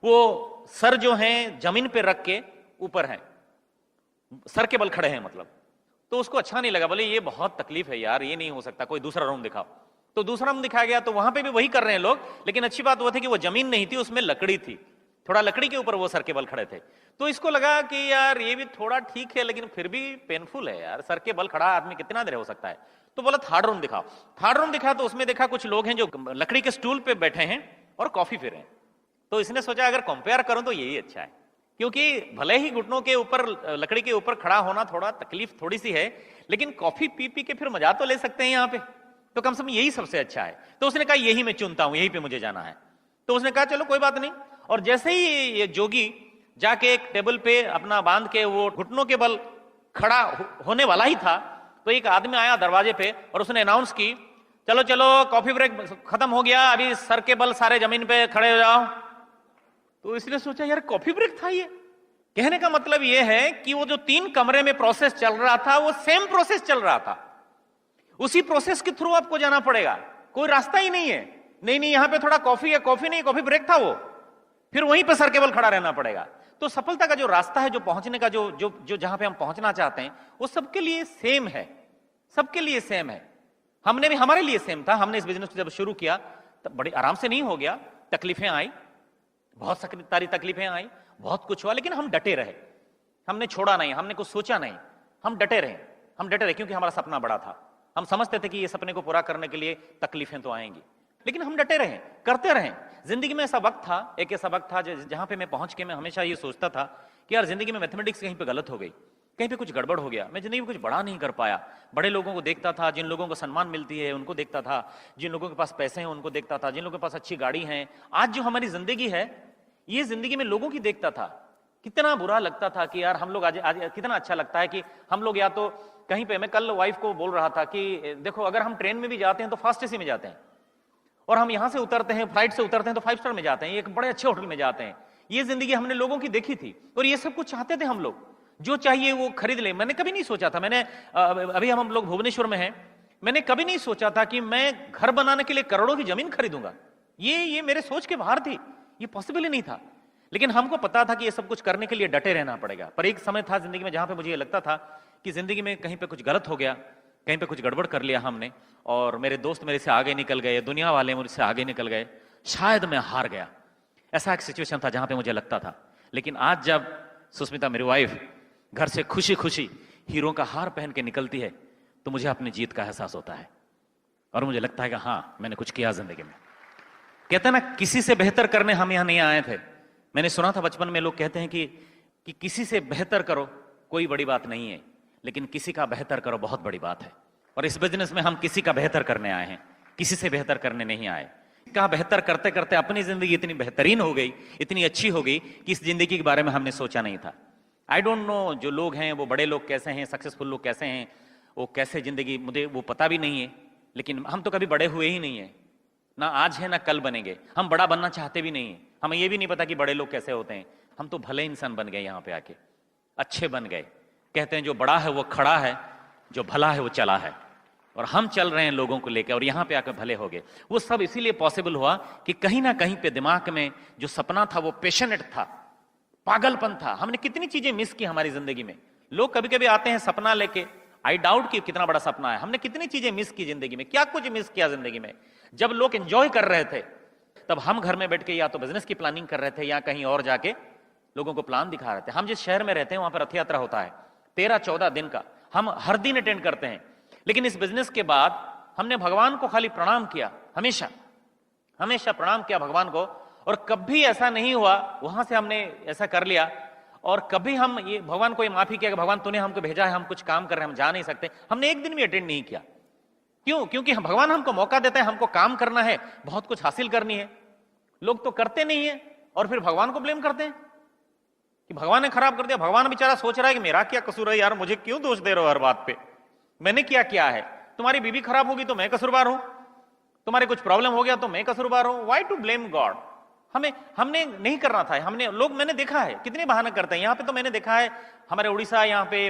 वो सर जो हैं जमीन पे रख के ऊपर हैं, सर के बल खड़े हैं मतलब। तो उसको अच्छा नहीं लगा, बोले ये बहुत तकलीफ है यार, ये नहीं हो सकता, कोई दूसरा रूम दिखाओ। तो दूसरा रूम दिखाया गया, तो वहां पे भी वही कर रहे हैं लोग, लेकिन अच्छी बात वो थी कि वो जमीन नहीं थी, उसमें लकड़ी थी, थोड़ा लकड़ी के ऊपर वो सर के बल खड़े थे। तो इसको लगा कि यार ये भी थोड़ा ठीक है, लेकिन फिर भी पेनफुल है यार, सर के बल खड़ा आदमी कितना देर हो सकता है। तो बोला थर्ड रूम दिखाओ। थर्ड रूम दिखा तो उसमें देखा कुछ लोग हैं जो लकड़ी के स्टूल पे बैठे हैं और कॉफी पी रहे हैं। तो इसने सोचा अगर कंपेयर करूं तो यही अच्छा है, क्योंकि भले ही घुटनों के ऊपर, लकड़ी के ऊपर खड़ा होना थोड़ा तकलीफ थोड़ी सी है, लेकिन कॉफी पी पी के फिर मजा तो ले सकते हैं यहाँ पे, तो कम से कम यही सबसे अच्छा है। तो उसने कहा यही मैं चुनता हूं, यही पे मुझे जाना है। तो उसने कहा चलो कोई बात नहीं। और जैसे ही ये जोगी जाके एक टेबल पे अपना बांध के वो घुटनों के बल खड़ा होने वाला ही था, तो एक आदमी आया दरवाजे पे और उसने अनाउंस की, चलो चलो कॉफी ब्रेक खत्म हो गया, अभी सर के बल सारे जमीन पे खड़े हो जाओ। तो इसने सोचा यार कॉफी ब्रेक था ये। कहने का मतलब ये है कि वो जो 3 कमरे में प्रोसेस चल रहा था वो सेम प्रोसेस चल रहा था, उसी प्रोसेस के थ्रू आपको जाना पड़ेगा, कोई रास्ता ही नहीं है। नहीं यहां पे थोड़ा कॉफी है, कॉफी नहीं, कॉफी ब्रेक था वो, फिर वहीं पे सर के बल खड़ा रहना पड़ेगा। तो सफलता का जो रास्ता है, जो पहुंचने का जो जहां पे हम पहुंचना चाहते हैं, वो सबके लिए सेम है, सबके लिए सेम है। हमने भी, हमारे लिए सेम था। हमने इस बिजनेस को जब शुरू किया तब बड़ी आराम से नहीं हो गया, तकलीफें आई, बहुत सारी तकलीफें आई, बहुत कुछ हुआ, लेकिन हम डटे रहे, हमने छोड़ा नहीं, हमने कुछ सोचा नहीं, हम डटे रहे क्योंकि हमारा सपना बड़ा था। हम समझते थे कि ये सपने को पूरा करने के लिए तकलीफें तो आएंगी, लेकिन हम डटे रहे, करते रहे। जिंदगी में ऐसा वक्त था, एक ऐसा वक्त था जहां पे मैं पहुंच के मैं हमेशा ये सोचता था कि यार जिंदगी में मैथमेटिक्स कहीं पे गलत हो गई, कहीं पे कुछ गड़बड़ हो गया, मैं जिंदगी में कुछ बड़ा नहीं कर पाया। बड़े लोगों को देखता था, जिन लोगों को सम्मान मिलती है उनको देखता था, जिन लोगों के पास पैसे हैं उनको देखता था, जिन लोगों के पास अच्छी गाड़ी है। आज जो हमारी जिंदगी है, ये जिंदगी में लोगों की देखता था, कितना बुरा लगता था कि यार हम लोग आज कितना अच्छा लगता है कि हम लोग या तो कहीं पे, मैं कल वाइफ को बोल रहा था कि देखो अगर हम ट्रेन में भी जाते हैं तो फास्ट एसी में जाते हैं, और हम यहां से उतरते हैं, फ्लाइट से उतरते हैं तो 5 स्टार में जाते हैं, एक बड़े अच्छे होटल में जाते हैं, ये जिंदगी हमने लोगों की देखी थी और ये सब कुछ चाहते थे हम लोग, जो चाहिए वो खरीद ले। मैंने कभी नहीं सोचा था, मैंने अभी हम लोग भुवनेश्वर में हैं, मैंने कभी नहीं सोचा था कि मैं घर बनाने के लिए करोड़ों की जमीन खरीदूंगा। ये मेरे सोच के बाहर थी, ये पॉसिबल ही नहीं था। लेकिन हमको पता था कि ये सब कुछ करने के लिए डटे रहना पड़ेगा। पर एक समय था जिंदगी में जहां पे मुझे ये लगता था कि जिंदगी में कहीं पे कुछ गलत हो गया, कहीं पे कुछ गड़बड़ कर लिया हमने, और मेरे दोस्त मेरे से आगे निकल गए, दुनिया वाले मुझसे आगे निकल गए, शायद मैं हार गया। ऐसा एक सिचुएशन था जहां पे मुझे लगता था। लेकिन आज जब सुष्मिता मेरी वाइफ घर से खुशी खुशी हीरो का हार पहन के निकलती है तो मुझे अपनी जीत का एहसास होता है और मुझे लगता है कि हाँ, मैंने कुछ किया जिंदगी में। कहते हैं ना, किसी से बेहतर करने हम यहां नहीं आए थे। मैंने सुना था बचपन में, लोग कहते हैं कि किसी से बेहतर करो कोई बड़ी बात नहीं है, लेकिन किसी का बेहतर करो बहुत बड़ी बात है। और इस बिजनेस में हम किसी का बेहतर करने आए हैं, किसी से बेहतर करने नहीं आए। का बेहतर करते करते अपनी जिंदगी इतनी बेहतरीन हो गई, इतनी अच्छी हो गई कि इस जिंदगी के बारे में हमने सोचा नहीं था। आई डोंट नो जो लोग हैं, वो बड़े लोग कैसे हैं, सक्सेसफुल लोग कैसे हैं, वो कैसे जिंदगी, मुझे वो पता भी नहीं है। लेकिन हम तो कभी बड़े हुए ही नहीं है, ना आज है ना कल बनेंगे। हम बड़ा बनना चाहते भी नहीं है, हमें ये भी नहीं पता कि बड़े लोग कैसे होते हैं। हम तो भले इंसान बन गए, यहाँ पे आके अच्छे बन गए। कहते हैं जो बड़ा है वो खड़ा है, जो भला है वो चला है, और हम चल रहे हैं लोगों को लेकर और यहाँ पे आकर भले हो गए। वो सब इसीलिए पॉसिबल हुआ कि कहीं ना कहीं पे दिमाग में जो सपना था वो पैशनेट था, पागलपन था। हमने कितनी चीजें मिस की हमारी जिंदगी में। लोग कभी कभी आते हैं सपना लेके, आई डाउट कि कितना बड़ा सपना है। हमने कितनी चीजें मिस की जिंदगी में, क्या कुछ मिस किया जिंदगी में। जब लोग एंजॉय कर रहे थे तब हम घर में बैठ के या तो बिजनेस की प्लानिंग कर रहे थे या कहीं और जाके लोगों को प्लान दिखा रहे थे। हम जिस शहर में रहते हैं वहां पर रथ यात्रा होता है 13-14 दिन का, हम हर दिन अटेंड करते हैं। लेकिन इस बिजनेस के बाद हमने भगवान को खाली प्रणाम किया, हमेशा हमेशा प्रणाम किया भगवान को। और कभी ऐसा नहीं हुआ वहां से हमने ऐसा कर लिया और कभी हम ये भगवान को ये माफी किया कि भगवान तूने हमको भेजा है, हम कुछ काम कर रहे हैं, हम जा नहीं सकते। हमने एक दिन भी अटेंड नहीं किया। क्यों? क्योंकि भगवान हमको मौका देता है, हमको काम करना है, बहुत कुछ हासिल करनी है। लोग तो करते नहीं है और फिर भगवान को ब्लेम करते हैं कि भगवान ने खराब कर दिया। भगवान बेचारा सोच रहा है कि मेरा क्या कसूर है यार, मुझे क्यों दोष दे रहे हो हर बात पे, मैंने क्या है। तुम्हारी बीवी खराब होगी तो मैं कसूरवार हूं, तुम्हारे कुछ प्रॉब्लम हो गया तो मैं कसूरवार हूं। Why to blame God? हमने नहीं करना था। मैंने देखा है कितने बहाने करते हैं। यहाँ पे तो मैंने देखा है हमारे उड़ीसा,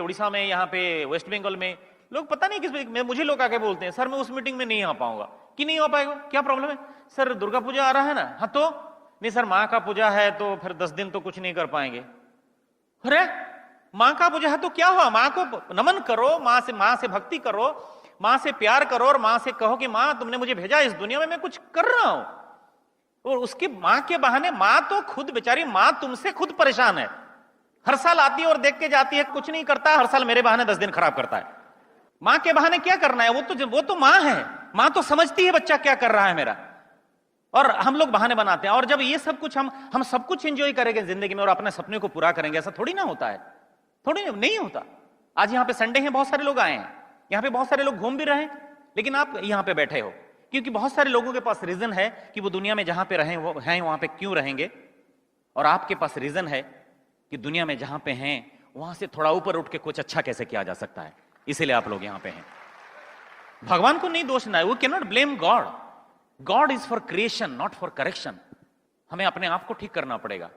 उड़ीसा में, यहाँ पे वेस्ट बंगाल में लोग पता नहीं किस मुझे लोग आके बोलते हैं सर मैं उस मीटिंग में नहीं आ पाऊंगा। कि नहीं हो पाएगा? क्या प्रॉब्लम है? सर दुर्गा पूजा आ रहा है ना। हाँ तो नहीं सर, माँ का पूजा है तो फिर 10 दिन तो कुछ नहीं कर पाएंगे। अरे माँ का पूजा है तो क्या हुआ, माँ को नमन करो, माँ से भक्ति करो, माँ से प्यार करो और माँ से कहो कि माँ तुमने मुझे भेजा इस दुनिया में, मैं कुछ कर रहा हूं। और उसकी माँ के बहाने, माँ तो खुद बेचारी, माँ तुमसे खुद परेशान है। हर साल आती है और देख के जाती है, कुछ नहीं करता, हर साल मेरे बहाने 10 दिन खराब करता है। माँ के बहाने क्या करना है? वो तो माँ है, माँ तो समझती है बच्चा क्या कर रहा है मेरा। और हम लोग बहाने बनाते हैं। और जब ये सब कुछ हम सब कुछ एंजॉय करेंगे जिंदगी में और अपने सपने को पूरा करेंगे, ऐसा थोड़ी ना होता है, थोड़ी नहीं होता। आज यहाँ पे संडे है, बहुत सारे लोग आए हैं, यहाँ पे बहुत सारे लोग घूम भी रहे हैं, लेकिन आप यहाँ पे बैठे हो क्योंकि बहुत सारे लोगों के पास रीजन है कि वो दुनिया में जहां पे रहे वो हैं वहां पे क्यों रहेंगे। और आपके पास रीजन है कि दुनिया में जहां पे हैं वहां से थोड़ा ऊपर उठ के कुछ अच्छा कैसे किया जा सकता है। इसीलिए आप लोग यहां पे हैं। भगवान को नहीं दोष ना है, वो can not blame God. God is for creation, not for correction. हमें अपने आप को ठीक करना पड़ेगा।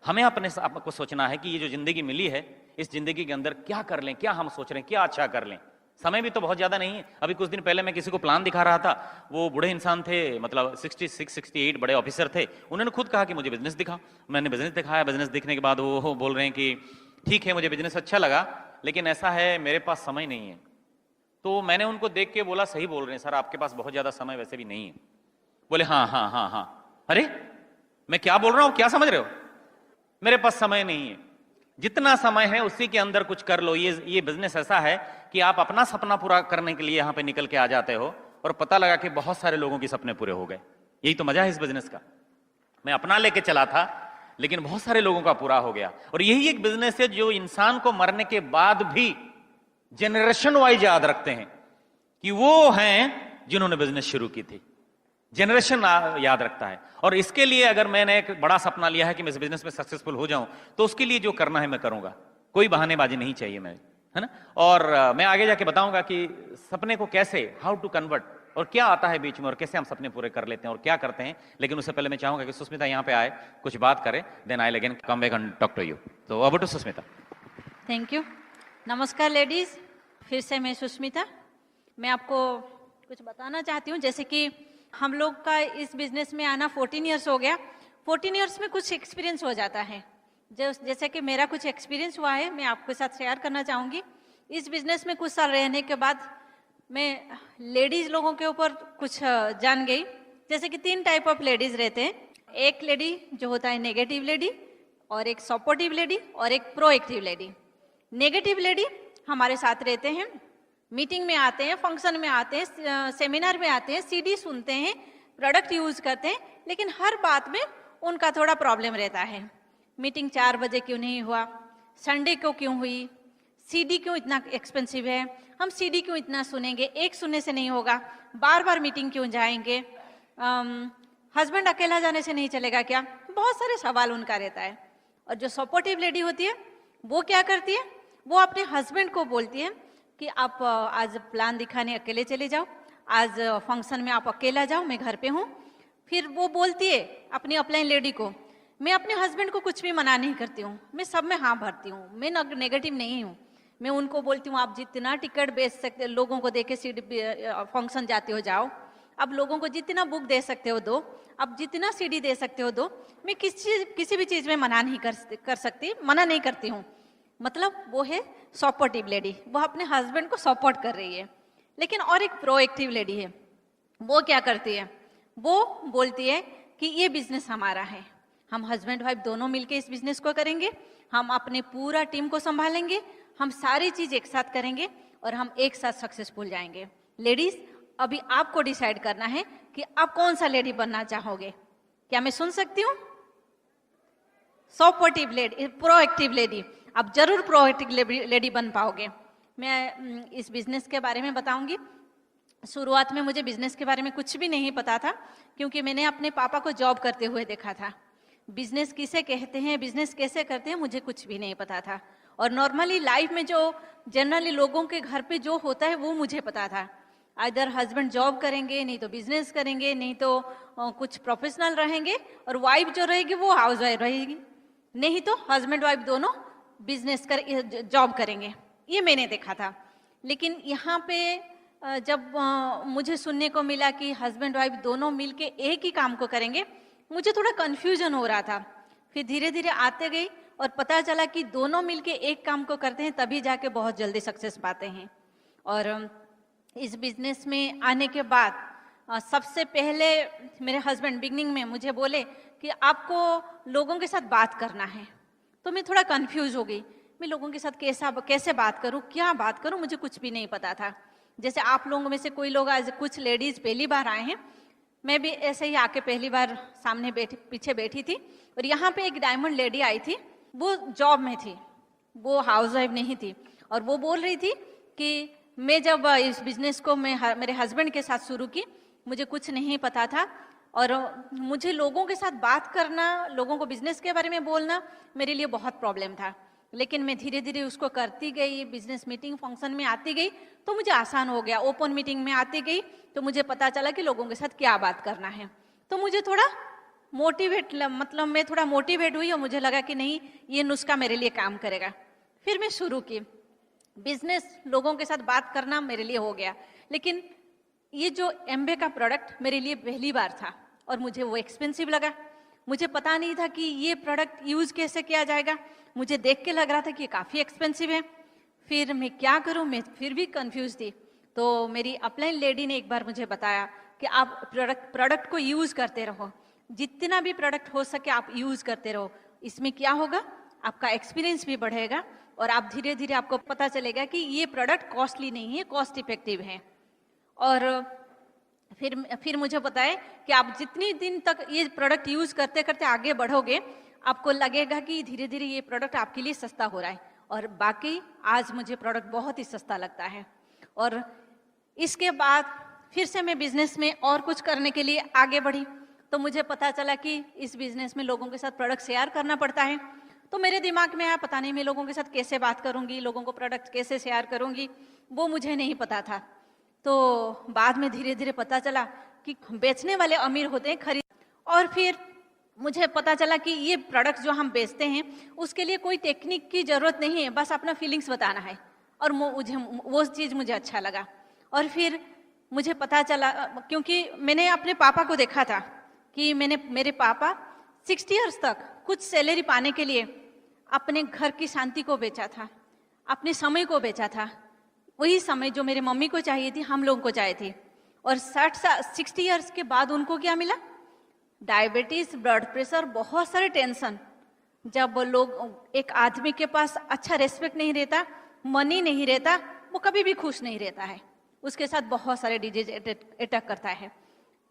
हमें अपने आप को सोचना है कि ये जो जिंदगी मिली है, इस जिंदगी के अंदर क्या कर लें, क्या हम सोच रहे हैं, क्या अच्छा कर लें। समय भी तो बहुत ज्यादा नहीं है। अभी कुछ दिन पहले मैं किसी को प्लान दिखा रहा था, वो बूढ़े इंसान थे, मतलब 66-68 बड़े ऑफिसर थे। उन्होंने खुद कहा कि मुझे बिजनेस दिखा। मैंने बिजनेस दिखाया। बिजनेस दिखने के बाद वो बोल रहे हैं कि ठीक है मुझे बिजनेस अच्छा लगा, लेकिन ऐसा है मेरे पास समय नहीं है। तो मैंने उनको देख के बोला सही बोल रहे हैं सर, आपके पास बहुत ज्यादा समय वैसे भी नहीं है। बोले हाँ। अरे मैं क्या बोल रहा हूं, क्या समझ रहे हो? मेरे पास समय नहीं है। जितना समय है उसी के अंदर कुछ कर लो। ये बिजनेस ऐसा है कि आप अपना सपना पूरा करने के लिए यहां पे निकल के आ जाते हो और पता लगा कि बहुत सारे लोगों के सपने पूरे हो गए। यही तो मजा है इस बिजनेस का। मैं अपना लेके चला था लेकिन बहुत सारे लोगों का पूरा हो गया। और यही एक बिजनेस है जो इंसान को मरने के बाद भी जनरेशन वाइज याद रखते हैं कि वो हैं जिन्होंने बिजनेस शुरू की थी। जनरेशन याद रखता है। और इसके लिए अगर मैंने एक बड़ा सपना लिया है कि मैं इस बिजनेस में सक्सेसफुल हो जाऊं, तो उसके लिए जो करना है मैं करूंगा। कोई बहानेबाजी नहीं चाहिए मैं, है ना। और मैं आगे जाके बताऊंगा कि सपने को कैसे, हाउ टू कन्वर्ट और क्या आता है बीच में और कैसे हम सपने पूरे कर लेते हैं और क्या करते हैं। लेकिन उससे पहले मैं चाहूंगा कि सुस्मिता यहाँ पे आए, कुछ बात करें, then I again come back and talk to you. तो over to Susmita. Thank you. नमस्कार लेडीज, फिर से मैं सुष्मिता। मैं आपको कुछ बताना चाहती हूँ, जैसे कि हम लोग का इस बिजनेस में आना 14 ईयर्स हो गया। 14 ईयर्स में कुछ एक्सपीरियंस हो जाता है, जैसे कि मेरा कुछ एक्सपीरियंस हुआ है, मैं आपके साथ शेयर करना चाहूँगी। इस बिजनेस में कुछ साल रहने के बाद मैं लेडीज लोगों के ऊपर कुछ जान गई। जैसे कि 3 टाइप ऑफ लेडीज रहते हैं। एक लेडी जो होता है नेगेटिव लेडी, और एक सपोर्टिव लेडी, और एक प्रोएक्टिव लेडी। नेगेटिव लेडी हमारे साथ रहते हैं, मीटिंग में आते हैं, फंक्शन में आते हैं, सेमिनार में आते हैं, सीडी सुनते हैं, प्रोडक्ट यूज करते हैं, लेकिन हर बात में उनका थोड़ा प्रॉब्लम रहता है। मीटिंग 4 बजे क्यों नहीं हुआ, संडे को क्यों हुई, सीडी क्यों इतना एक्सपेंसिव है, हम सीडी क्यों इतना सुनेंगे, एक सुनने से नहीं होगा, बार बार मीटिंग क्यों जाएंगे, हस्बैंड अकेला जाने से नहीं चलेगा क्या, बहुत सारे सवाल उनका रहता है। और जो सपोर्टिव लेडी होती है वो क्या करती है, वो अपने हस्बैंड को बोलती है कि आप आज प्लान दिखाने अकेले चले जाओ, आज फंक्शन में आप अकेला जाओ, मैं घर पे हूँ। फिर वो बोलती है अपनी अपलाइन लेडी को, मैं अपने हस्बैंड को कुछ भी मना नहीं करती हूँ, मैं सब में हाँ भरती हूँ, मैं नेगेटिव नहीं हूँ। मैं उनको बोलती हूँ आप जितना टिकट बेच सकते, लोगों को देके सीट फंक्शन जाते हो जाओ, अब लोगों को जितना बुक दे सकते हो दो, अब जितना सीडी दे सकते हो दो, मैं किसी भी चीज़ में मना नहीं कर सकती, मना नहीं करती हूँ। मतलब वो है सपोर्टिव लेडी, वो अपने हस्बैंड को सपोर्ट कर रही है। लेकिन और एक प्रोएक्टिव लेडी है, वो क्या करती है, वो बोलती है कि ये बिजनेस हमारा है, हम हस्बैंड वाइफ दोनों मिलके इस बिजनेस को करेंगे, हम अपने पूरा टीम को संभालेंगे, हम सारी चीज एक साथ करेंगे और हम एक साथ सक्सेसफुल जाएंगे। लेडीज, अभी आपको डिसाइड करना है कि आप कौन सा लेडी बनना चाहोगे। क्या मैं सुन सकती हूँ? सपोर्टिव लेडी, प्रोएक्टिव लेडी, आप जरूर प्रोएक्टिव लेडी बन पाओगे। मैं इस बिजनेस के बारे में बताऊंगी। शुरुआत में मुझे बिजनेस के बारे में कुछ भी नहीं पता था, क्योंकि मैंने अपने पापा को जॉब करते हुए देखा था। बिजनेस किसे कहते हैं, बिजनेस कैसे करते हैं, मुझे कुछ भी नहीं पता था। और नॉर्मली लाइफ में जो जनरली लोगों के घर पे जो होता है वो मुझे पता था। इधर हस्बैंड जॉब करेंगे, नहीं तो बिजनेस करेंगे, नहीं तो कुछ प्रोफेशनल रहेंगे, और वाइफ जो रहेगी वो हाउस वाइफ रहेगी, नहीं तो हस्बैंड वाइफ दोनों बिजनेस जॉब करेंगे, ये मैंने देखा था। लेकिन यहाँ पे जब मुझे सुनने को मिला कि हस्बैंड वाइफ दोनों मिलके एक ही काम को करेंगे, मुझे थोड़ा कंफ्यूजन हो रहा था। फिर धीरे धीरे आते गई और पता चला कि दोनों मिलके एक काम को करते हैं तभी जाके बहुत जल्दी सक्सेस पाते हैं। और इस बिजनेस में आने के बाद सबसे पहले मेरे हस्बैंड बिगनिंग में मुझे बोले कि आपको लोगों के साथ बात करना है। तो मैं थोड़ा कंफ्यूज हो गई, मैं लोगों के साथ कैसे बात करूं, क्या बात करूं, मुझे कुछ भी नहीं पता था। जैसे आप लोगों में से कोई लोग आज कुछ लेडीज पहली बार आए हैं, मैं भी ऐसे ही आके पहली बार सामने पीछे बैठी थी। और यहाँ पे एक डायमंड लेडी आई थी, वो जॉब में थी, वो हाउस वाइफ नहीं थी। और वो बोल रही थी कि मैं जब इस बिजनेस को मेरे हस्बैंड के साथ शुरू की, मुझे कुछ नहीं पता था, और मुझे लोगों के साथ बात करना, लोगों को बिजनेस के बारे में बोलना मेरे लिए बहुत प्रॉब्लम था। लेकिन मैं धीरे धीरे उसको करती गई, बिजनेस मीटिंग फंक्शन में आती गई तो मुझे आसान हो गया। ओपन मीटिंग में आती गई तो मुझे पता चला कि लोगों के साथ क्या बात करना है। तो मुझे थोड़ा मैं थोड़ा मोटिवेट हुई और मुझे लगा कि नहीं, ये नुस्खा मेरे लिए काम करेगा। फिर मैं शुरू की बिजनेस, लोगों के साथ बात करना मेरे लिए हो गया। लेकिन ये जो एम्बे का प्रोडक्ट मेरे लिए पहली बार था और मुझे वो एक्सपेंसिव लगा। मुझे पता नहीं था कि ये प्रोडक्ट यूज कैसे किया जाएगा, मुझे देख के लग रहा था कि ये काफ़ी एक्सपेंसिव है। फिर मैं क्या करूं, मैं फिर भी कंफ्यूज थी। तो मेरी अपलाइन लेडी ने एक बार मुझे बताया कि आप प्रोडक्ट को यूज करते रहो, जितना भी प्रोडक्ट हो सके आप यूज करते रहो। इसमें क्या होगा, आपका एक्सपीरियंस भी बढ़ेगा और आप धीरे धीरे आपको पता चलेगा कि ये प्रोडक्ट कॉस्टली नहीं है, कॉस्ट इफेक्टिव है। और फिर मुझे पता है कि आप जितनी दिन तक ये प्रोडक्ट यूज करते करते आगे बढ़ोगे, आपको लगेगा कि धीरे धीरे ये प्रोडक्ट आपके लिए सस्ता हो रहा है। और बाकी आज मुझे प्रोडक्ट बहुत ही सस्ता लगता है। और इसके बाद फिर से मैं बिजनेस में और कुछ करने के लिए आगे बढ़ी। तो मुझे पता चला कि इस बिजनेस में लोगों के साथ प्रोडक्ट शेयर करना पड़ता है। तो मेरे दिमाग में आया, पता नहीं मैं लोगों के साथ कैसे बात करूंगी, लोगों को प्रोडक्ट कैसे शेयर करूंगी, वो मुझे नहीं पता था। तो बाद में धीरे धीरे पता चला कि बेचने वाले अमीर होते हैं, खरीद। और फिर मुझे पता चला कि ये प्रोडक्ट जो हम बेचते हैं उसके लिए कोई टेक्निक की जरूरत नहीं है, बस अपना फीलिंग्स बताना है। और मुझे वो चीज़ मुझे अच्छा लगा। और फिर मुझे पता चला, क्योंकि मैंने अपने पापा को देखा था कि मेरे पापा 60 इयर्स तक कुछ सैलरी पाने के लिए अपने घर की शांति को बेचा था, अपने समय को बेचा था। वही समय जो मेरे मम्मी को चाहिए थी, हम लोगों को चाहिए थी। और 60 इयर्स के बाद उनको क्या मिला? डायबिटीज, ब्लड प्रेशर, बहुत सारे टेंशन। जब लोग, एक आदमी के पास अच्छा रेस्पेक्ट नहीं रहता, मनी नहीं रहता, वो कभी भी खुश नहीं रहता है, उसके साथ बहुत सारे डिजीज अटैक करता है,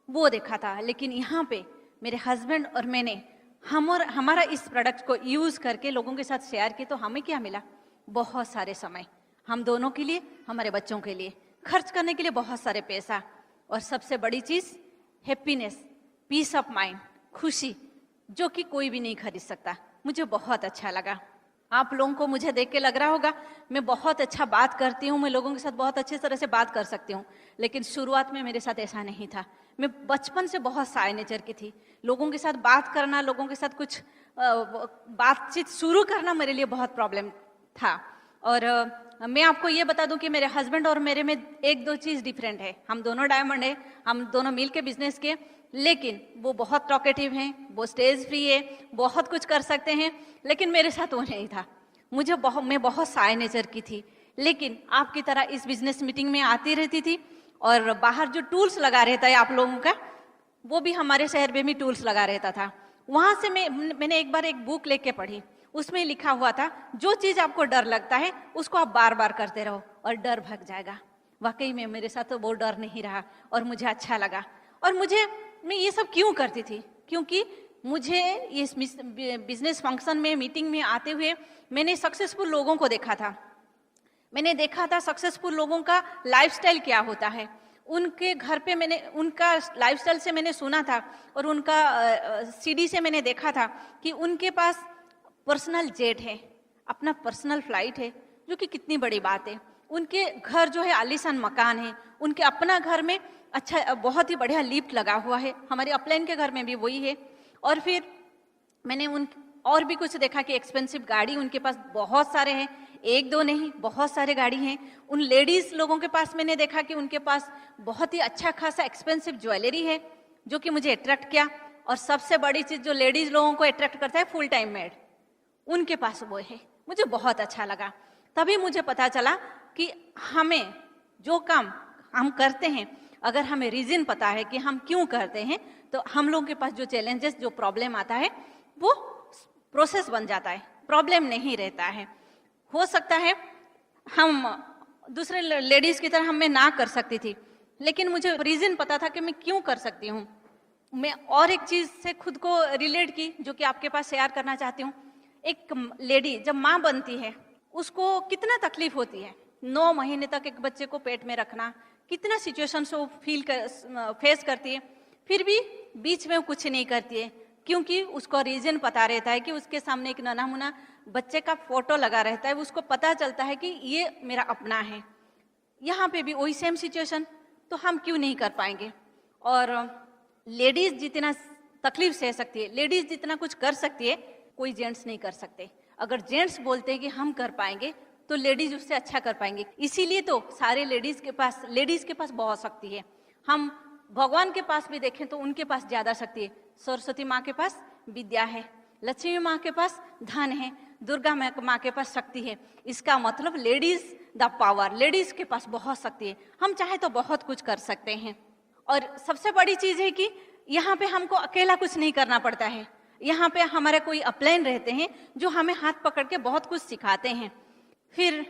वो देखा था। लेकिन यहाँ पे मेरे हस्बैंड और मैंने हमारा इस प्रोडक्ट को यूज करके लोगों के साथ शेयर किया, तो हमें क्या मिला? बहुत सारे समय, हम दोनों के लिए, हमारे बच्चों के लिए खर्च करने के लिए बहुत सारे पैसा। और सबसे बड़ी चीज हैप्पीनेस, पीस ऑफ माइंड, खुशी, जो कि कोई भी नहीं खरीद सकता। मुझे बहुत अच्छा लगा। आप लोगों को मुझे देख के लग रहा होगा मैं बहुत अच्छा बात करती हूँ, मैं लोगों के साथ बहुत अच्छी तरह से बात कर सकती हूँ, लेकिन शुरुआत में मेरे साथ ऐसा नहीं था। मैं बचपन से बहुत साय नेचर की थी। लोगों के साथ बात करना, लोगों के साथ कुछ बातचीत शुरू करना मेरे लिए बहुत प्रॉब्लम था। और मैं आपको ये बता दूं कि मेरे हस्बैंड और मेरे में एक दो चीज़ डिफरेंट है। हम दोनों डायमंड है, हम दोनों मिल के बिजनेस किए, लेकिन वो बहुत टॉकेटिव हैं, वो स्टेज फ्री है, बहुत कुछ कर सकते हैं, लेकिन मेरे साथ वो नहीं था। मैं बहुत साय नेचर की थी, लेकिन आपकी तरह इस बिजनेस मीटिंग में आती रहती थी। और बाहर जो टूल्स लगा रहता है आप लोगों का, वो भी हमारे शहर में भी टूल्स लगा रहता था। वहां से मैंने एक बार एक बुक लेके पढ़ी, उसमें लिखा हुआ था जो चीज आपको डर लगता है उसको आप बार बार करते रहो और डर भाग जाएगा। वाकई में मेरे साथ तो वो डर नहीं रहा और मुझे अच्छा लगा। और मैं ये सब क्यों करती थी? क्योंकि मुझे इस बिजनेस फंक्शन में, मीटिंग में आते हुए मैंने सक्सेसफुल लोगों को देखा था। मैंने देखा था सक्सेसफुल लोगों का लाइफस्टाइल क्या होता है। उनके घर पे मैंने उनका लाइफस्टाइल से मैंने सुना था, और उनका सीडी से मैंने देखा था कि उनके पास पर्सनल जेट है, अपना पर्सनल फ्लाइट है, जो कि कितनी बड़ी बात है। उनके घर जो है आलीशान मकान है, उनके अपना घर में अच्छा बहुत ही बढ़िया लिफ्ट लगा हुआ है। हमारे अपलाइन के घर में भी वही है। और फिर मैंने और भी कुछ देखा कि एक्सपेंसिव गाड़ी उनके पास बहुत सारे हैं, एक दो नहीं, बहुत सारे गाड़ी हैं। उन लेडीज लोगों के पास मैंने देखा कि उनके पास बहुत ही अच्छा खासा एक्सपेंसिव ज्वेलरी है, जो कि मुझे अट्रैक्ट किया। और सबसे बड़ी चीज जो लेडीज लोगों को अट्रैक्ट करता है, फुल टाइम मेड, उनके पास वो है। मुझे बहुत अच्छा लगा। तभी मुझे पता चला कि हमें जो काम हम करते हैं, अगर हमें रीजन पता है कि हम क्यों करते हैं, तो हम लोगों के पास जो चैलेंजेस, जो प्रॉब्लम आता है, वो प्रोसेस बन जाता है, प्रॉब्लम नहीं रहता है। हो सकता है हम दूसरे लेडीज की तरह मैं ना कर सकती थी, लेकिन मुझे रीजन पता था कि मैं क्यों कर सकती हूँ। मैं और एक चीज से खुद को रिलेट की, जो कि आपके पास शेयर करना चाहती हूँ। एक लेडी जब माँ बनती है, उसको कितना तकलीफ होती है। 9 महीने तक एक बच्चे को पेट में रखना, कितना सिचुएशन से वो फेस करती है, फिर भी बीच में वो कुछ नहीं करती है, क्योंकि उसको रीजन पता रहता है कि उसके सामने एक नन्हा मुन्ना बच्चे का फोटो लगा रहता है। उसको पता चलता है कि ये मेरा अपना है। यहाँ पे भी वही सेम सिचुएशन, तो हम क्यों नहीं कर पाएंगे? और लेडीज जितना तकलीफ सह सकती है, लेडीज जितना कुछ कर सकती है, कोई जेंट्स नहीं कर सकते। अगर जेंट्स बोलते हैं कि हम कर पाएंगे, तो लेडीज उससे अच्छा कर पाएंगे। इसीलिए तो सारे लेडीज के पास बहुत शक्ति है। हम भगवान के पास भी देखें तो उनके पास ज्यादा शक्ति है। सरस्वती माँ के पास विद्या है, लक्ष्मी माँ के पास धन है, दुर्गा माँ के पास शक्ति है। इसका मतलब लेडीज द पावर, लेडीज के पास बहुत शक्ति है। हम चाहे तो बहुत कुछ कर सकते हैं। और सबसे बड़ी चीज है कि यहाँ पे हमको अकेला कुछ नहीं करना पड़ता है। यहाँ पे हमारे कोई अपलाइन रहते हैं जो हमें हाथ पकड़ के बहुत कुछ सिखाते हैं। फिर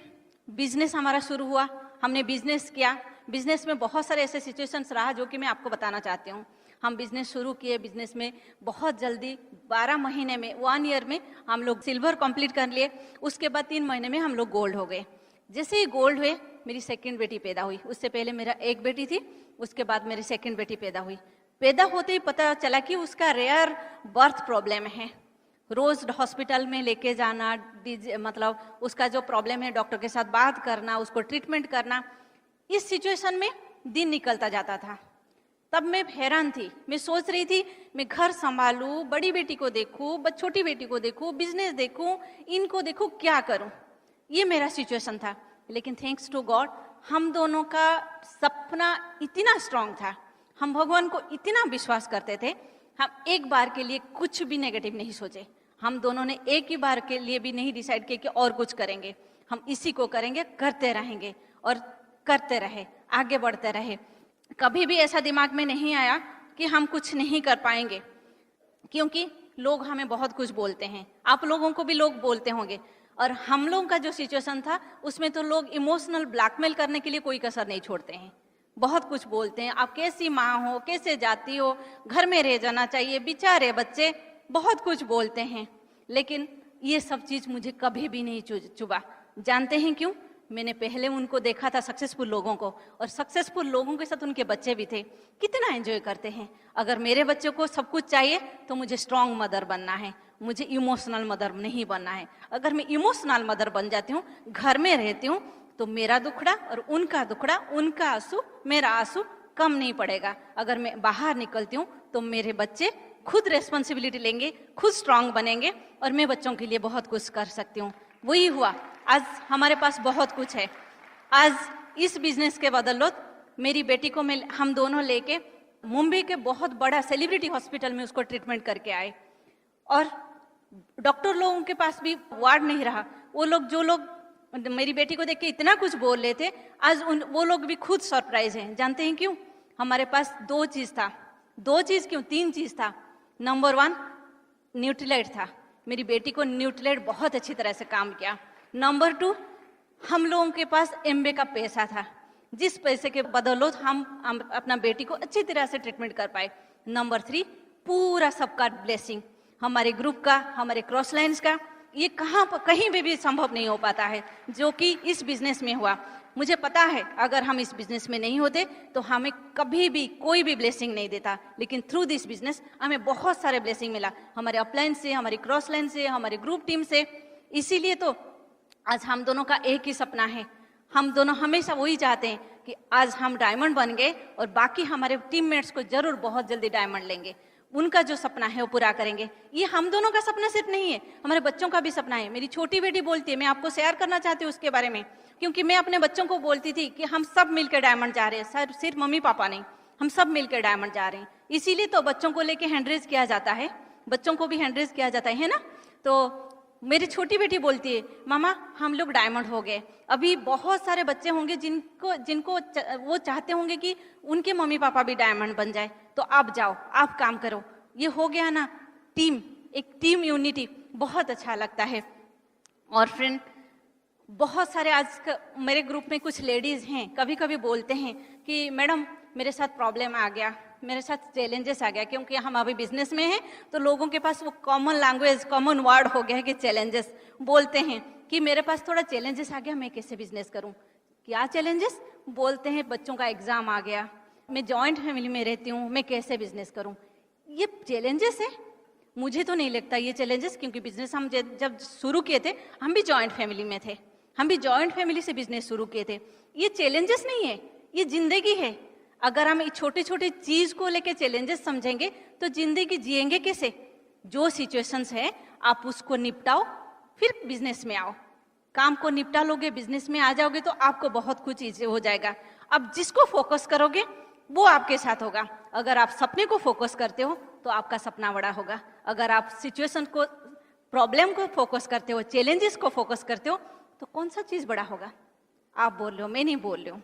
बिजनेस हमारा शुरू हुआ, हमने बिजनेस किया। बिजनेस में बहुत सारे ऐसे सिचुएशंस रहा जो कि मैं आपको बताना चाहती हूँ। हम बिजनेस शुरू किए, बिजनेस में बहुत जल्दी 12 महीने में, 1 ईयर में हम लोग सिल्वर कंप्लीट कर लिए। उसके बाद 3 महीने में हम लोग गोल्ड हो गए। जैसे ही गोल्ड हुए, मेरी सेकंड बेटी पैदा हुई। उससे पहले मेरा एक बेटी थी, उसके बाद मेरी सेकंड बेटी पैदा हुई। पैदा होते ही पता चला कि उसका रेयर बर्थ प्रॉब्लम है। रोज हॉस्पिटल में लेके जाना, मतलब उसका जो प्रॉब्लम है, डॉक्टर के साथ बात करना, उसको ट्रीटमेंट करना। इस सिचुएशन में दिन निकलता जाता था। तब मैं हैरान थी, मैं सोच रही थी मैं घर संभालूं, बड़ी बेटी को देखूं, छोटी बेटी को देखूं, बिजनेस देखूं, इनको देखूं, क्या करूं, ये मेरा सिचुएशन था। लेकिन थैंक्स टू गॉड हम दोनों का सपना इतना स्ट्रांग था, हम भगवान को इतना विश्वास करते थे, हम एक बार के लिए कुछ भी नेगेटिव नहीं सोचे। हम दोनों ने एक ही बार के लिए भी नहीं डिसाइड किया कि और कुछ करेंगे, हम इसी को करेंगे, करते रहेंगे और करते रहे, आगे बढ़ते रहे। कभी भी ऐसा दिमाग में नहीं आया कि हम कुछ नहीं कर पाएंगे, क्योंकि लोग हमें बहुत कुछ बोलते हैं, आप लोगों को भी लोग बोलते होंगे। और हम लोगों का जो सिचुएशन था उसमें तो लोग इमोशनल ब्लैकमेल करने के लिए कोई कसर नहीं छोड़ते हैं, बहुत कुछ बोलते हैं, आप कैसी माँ हो, कैसे जाती हो, घर में रह जाना चाहिए, बेचारे बच्चे, बहुत कुछ बोलते हैं। लेकिन ये सब चीज मुझे कभी भी नहीं चुभा। जानते हैं क्यों? मैंने पहले उनको देखा था सक्सेसफुल लोगों को, और सक्सेसफुल लोगों के साथ उनके बच्चे भी थे, कितना एंजॉय करते हैं। अगर मेरे बच्चों को सब कुछ चाहिए तो मुझे स्ट्रांग मदर बनना है, मुझे इमोशनल मदर नहीं बनना है। अगर मैं इमोशनल मदर बन जाती हूँ, घर में रहती हूँ, तो मेरा दुखड़ा और उनका दुखड़ा, उनका आंसू मेरा आंसू कम नहीं पड़ेगा। अगर मैं बाहर निकलती हूँ तो मेरे बच्चे खुद रेस्पॉन्सिबिलिटी लेंगे, खुद स्ट्रांग बनेंगे और मैं बच्चों के लिए बहुत कुछ कर सकती हूँ। वही हुआ, आज हमारे पास बहुत कुछ है। आज इस बिजनेस के बदौलत मेरी बेटी को हम दोनों लेके मुंबई के बहुत बड़ा सेलिब्रिटी हॉस्पिटल में उसको ट्रीटमेंट करके आए, और डॉक्टर लोगों के पास भी वार्ड नहीं रहा। वो लोग, जो लोग मेरी बेटी को देख के इतना कुछ बोल रहे थे, आज वो लोग भी खुद सरप्राइज हैं। जानते हैं क्यों? हमारे पास 2 चीज था, 2 चीज क्यों, 3 चीज था। नंबर 1 न्यूट्रिलाइट था, मेरी बेटी को न्यूट्रिलाइट बहुत अच्छी तरह से काम किया। नंबर 2 हम लोगों के पास एमबे का पैसा था, जिस पैसे के बदौलत हम अपना बेटी को अच्छी तरह से ट्रीटमेंट कर पाए। नंबर 3 पूरा सबका ब्लेसिंग, हमारे ग्रुप का, हमारे क्रॉस लाइन्स का। ये कहीं भी संभव नहीं हो पाता है जो कि इस बिजनेस में हुआ। मुझे पता है अगर हम इस बिजनेस में नहीं होते तो हमें कभी भी कोई भी ब्लेसिंग नहीं देता, लेकिन थ्रू दिस बिजनेस हमें बहुत सारे ब्लेसिंग मिला, हमारे अपलाइन से, हमारे क्रॉस लाइन से, हमारे ग्रुप टीम से। इसीलिए तो आज हम दोनों का एक ही सपना है, हम दोनों हमेशा वही चाहते हैं कि आज हम डायमंड बन गए और बाकी हमारे टीममेट्स को जरूर बहुत जल्दी डायमंड लेंगे, उनका जो सपना है वो पूरा करेंगे। ये हम दोनों का सपना सिर्फ नहीं है, हमारे बच्चों का भी सपना है। मेरी छोटी बेटी बोलती है, मैं आपको शेयर करना चाहती हूँ उसके बारे में, क्योंकि मैं अपने बच्चों को बोलती थी कि हम सब मिलकर डायमंड जा रहे हैं, सर सिर्फ मम्मी पापा नहीं, हम सब मिलकर डायमंड जा रहे हैं। इसीलिए तो बच्चों को लेके हैंडरेज किया जाता है, बच्चों को भी हैंडरेज किया जाता है ना। तो मेरी छोटी बेटी बोलती है, मामा हम लोग डायमंड हो गए। अभी बहुत सारे बच्चे होंगे जिनको वो चाहते होंगे कि उनके मम्मी पापा भी डायमंड बन जाए, तो आप जाओ, आप काम करो। ये हो गया ना टीम, एक टीम यूनिटी, बहुत अच्छा लगता है। और फ्रेंड, बहुत सारे आज मेरे ग्रुप में कुछ लेडीज हैं, कभी कभी बोलते हैं कि मैडम मेरे साथ प्रॉब्लम आ गया, मेरे साथ चैलेंजेस आ गया, क्योंकि हम अभी बिजनेस में हैं तो लोगों के पास वो कॉमन लैंग्वेज, कॉमन वर्ड हो गया है कि चैलेंजेस। बोलते हैं कि मेरे पास थोड़ा चैलेंजेस आ गया, मैं कैसे बिजनेस करूं। क्या चैलेंजेस? बोलते हैं बच्चों का एग्जाम आ गया, मैं जॉइंट फैमिली में रहती हूँ, मैं कैसे बिजनेस करूं। ये चैलेंजेस है? मुझे तो नहीं लगता ये चैलेंजेस, क्योंकि बिजनेस हम जब शुरू किए थे हम भी जॉइंट फैमिली में थे, हम भी जॉइंट फैमिली से बिजनेस शुरू किए थे। ये चैलेंजेस नहीं है, ये जिंदगी है। अगर हम छोटे छोटे चीज को लेके चैलेंजेस समझेंगे तो जिंदगी जिएंगे कैसे? जो सिचुएशंस है आप उसको निपटाओ, फिर बिजनेस में आओ। काम को निपटा लोगे, बिजनेस में आ जाओगे तो आपको बहुत कुछ इजी हो जाएगा। अब जिसको फोकस करोगे वो आपके साथ होगा। अगर आप सपने को फोकस करते हो तो आपका सपना बड़ा होगा। अगर आप सिचुएशन को, प्रॉब्लम को फोकस करते हो, चैलेंजेस को फोकस करते हो, तो कौन सा चीज बड़ा होगा? आप बोल रहे हो, मैं नहीं बोल रही हूँ,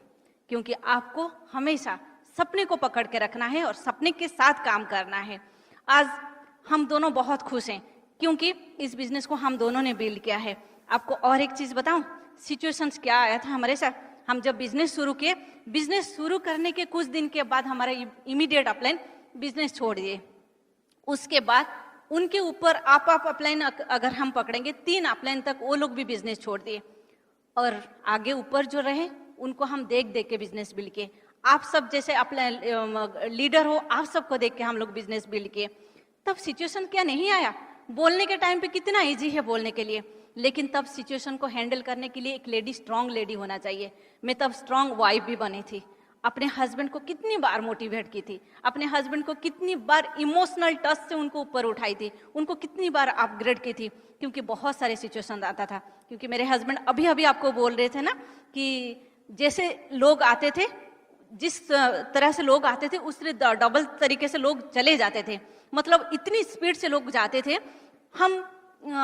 क्योंकि आपको हमेशा सपने को पकड़ के रखना है और सपने के साथ काम करना है। आज हम दोनों बहुत खुश हैं क्योंकि इस बिजनेस को हम दोनों ने बिल्ड किया है। आपको और एक चीज बताऊं, सिचुएशंस क्या आया था हमारे साथ। हम जब बिजनेस शुरू किए, बिजनेस शुरू करने के कुछ दिन के बाद हमारा इमीडिएट अपलाइन बिजनेस छोड़ दिए। उसके बाद उनके ऊपर आप अपलाइन अगर हम पकड़ेंगे 3 अपलाइन तक वो लोग भी बिजनेस छोड़ दिए, और आगे ऊपर जो रहे उनको हम देख देख के बिजनेस बिल्ड किए। आप सब जैसे अपलाइन लीडर हो, आप सबको देख के हम लोग बिजनेस बिल्ड किए। तब सिचुएशन क्या नहीं आया? बोलने के टाइम पे कितना इजी है बोलने के लिए, लेकिन तब सिचुएशन को हैंडल करने के लिए एक लेडी, स्ट्रांग लेडी होना चाहिए। मैं तब स्ट्रांग वाइफ भी बनी थी। अपने हस्बैंड को कितनी बार मोटिवेट की थी, अपने हस्बैंड को कितनी बार इमोशनल टच से उनको ऊपर उठाई थी, उनको कितनी बार अपग्रेड की थी, क्योंकि बहुत सारे सिचुएशन आता था। क्योंकि मेरे हस्बैंड अभी अभी आपको बोल रहे थे ना कि जैसे लोग आते थे, जिस तरह से लोग आते थे उससे डबल तरीके से लोग चले जाते थे। मतलब इतनी स्पीड से लोग जाते थे।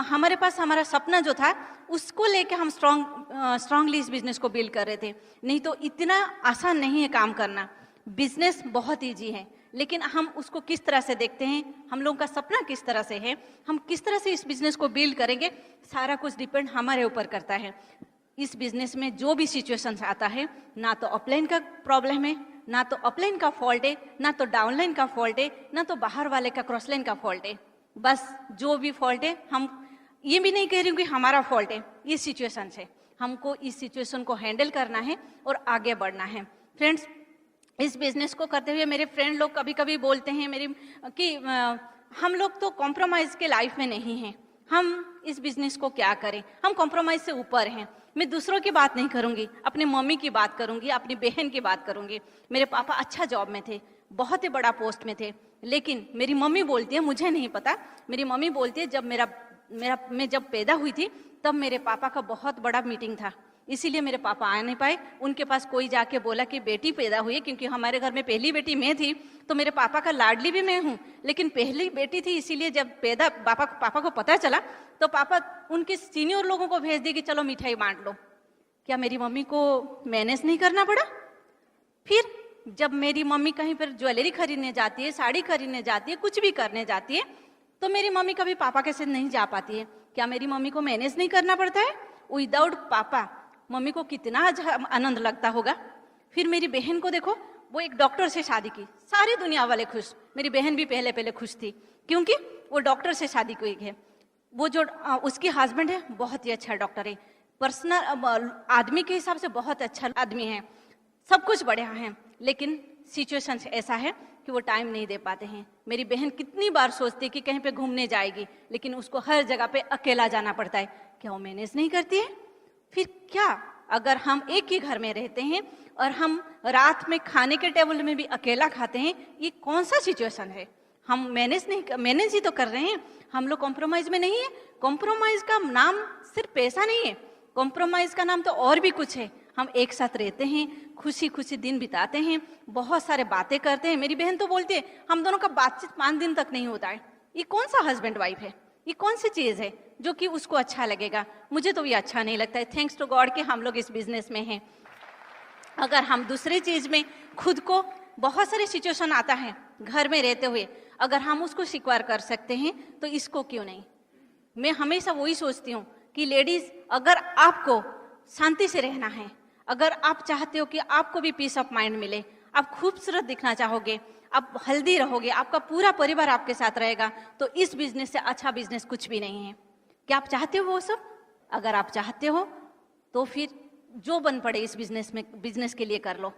हमारे पास हमारा सपना जो था उसको लेके हम स्ट्रांगली इस बिजनेस को बिल्ड कर रहे थे। नहीं तो इतना आसान नहीं है काम करना। बिजनेस बहुत ईजी है, लेकिन हम उसको किस तरह से देखते हैं, हम लोगों का सपना किस तरह से है, हम किस तरह से इस बिजनेस को बिल्ड करेंगे, सारा कुछ डिपेंड हमारे ऊपर करता है। इस बिजनेस में जो भी सिचुएशंस आता है, ना तो अपलाइन का प्रॉब्लम है, ना तो अपलाइन का फॉल्ट है, ना तो डाउनलाइन का फॉल्ट है, ना तो बाहर वाले का क्रॉसलाइन का फॉल्ट है। बस जो भी फॉल्ट है, हम ये भी नहीं कह रही हूँ कि हमारा फॉल्ट है, ये सिचुएशन है। हमको इस सिचुएशन को हैंडल करना है और आगे बढ़ना है। फ्रेंड्स, इस बिजनेस को करते हुए मेरे फ्रेंड लोग कभी कभी बोलते हैं कि हम लोग तो कॉम्प्रोमाइज के लाइफ में नहीं हैं, हम इस बिजनेस को क्या करें, हम कॉम्प्रोमाइज से ऊपर हैं। मैं दूसरों की बात नहीं करूंगी, अपनी मम्मी की बात करूंगी, अपनी बहन की बात करूंगी। मेरे पापा अच्छा जॉब में थे, बहुत ही बड़ा पोस्ट में थे, लेकिन मेरी मम्मी बोलती है, मुझे नहीं पता, मेरी मम्मी बोलती है जब मैं जब पैदा हुई थी तब मेरे पापा का बहुत बड़ा मीटिंग था, इसीलिए मेरे पापा आ नहीं पाए। उनके पास कोई जाके बोला कि बेटी पैदा हुई है, क्योंकि हमारे घर में पहली बेटी मैं थी, तो मेरे पापा का लाडली भी मैं हूँ, लेकिन पहली बेटी थी, इसीलिए जब पापा को पता चला तो पापा उनके सीनियर लोगों को भेज दिए कि चलो मिठाई बांट लो। क्या मेरी मम्मी को मैनेज नहीं करना पड़ा? फिर जब मेरी मम्मी कहीं पर ज्वेलरी खरीदने जाती है, साड़ी खरीदने जाती है, कुछ भी करने जाती है, तो मेरी मम्मी कभी पापा के साथ नहीं जा पाती है। क्या मेरी मम्मी को मैनेज नहीं करना पड़ता है? विदाउट पापा मम्मी को कितना आनंद लगता होगा। फिर मेरी बहन को देखो, वो एक डॉक्टर से शादी की, सारी दुनिया वाले खुश। मेरी बहन भी पहले खुश थी, क्योंकि वो डॉक्टर से शादी हुई है। वो जो उसके हस्बैंड है बहुत ही अच्छा डॉक्टर है, पर्सनल आदमी के हिसाब से बहुत अच्छा आदमी है, सब कुछ बढ़िया है, लेकिन सिचुएशन ऐसा है कि वो टाइम नहीं दे पाते हैं। मेरी बहन कितनी बार सोचती है कि कहीं पे घूमने जाएगी, लेकिन उसको हर जगह पे अकेला जाना पड़ता है। क्या वो मैनेज नहीं करती है? फिर क्या अगर हम एक ही घर में रहते हैं और हम रात में खाने के टेबल में भी अकेला खाते हैं, ये कौन सा सिचुएशन है? हम मैनेज ही तो कर रहे हैं, हम लोग कॉम्प्रोमाइज में नहीं है। कॉम्प्रोमाइज का नाम सिर्फ पैसा नहीं है, कॉम्प्रोमाइज का नाम तो और भी कुछ है। हम एक साथ रहते हैं, खुशी खुशी दिन बिताते हैं, बहुत सारे बातें करते हैं। मेरी बहन तो बोलती है हम दोनों का बातचीत 5 दिन तक नहीं होता है। ये कौन सा हस्बैंड वाइफ है? ये कौन सी चीज है जो कि उसको अच्छा लगेगा? मुझे तो ये अच्छा नहीं लगता है। थैंक्स टू गॉड कि हम लोग इस बिजनेस में हैं। अगर हम दूसरी चीज में खुद को, बहुत सारे सिचुएशन आता है घर में रहते हुए, अगर हम उसको स्वीकार कर सकते हैं तो इसको क्यों नहीं? मैं हमेशा वही सोचती हूँ कि लेडीज, अगर आपको शांति से रहना है, अगर आप चाहते हो कि आपको भी पीस ऑफ माइंड मिले, आप खूबसूरत दिखना चाहोगे, आप हेल्दी रहोगे, आपका पूरा परिवार आपके साथ रहेगा, तो इस बिजनेस से अच्छा बिजनेस कुछ भी नहीं है। क्या आप चाहते हो वो सब? अगर आप चाहते हो तो फिर जो बन पड़े इस बिजनेस के लिए कर लो।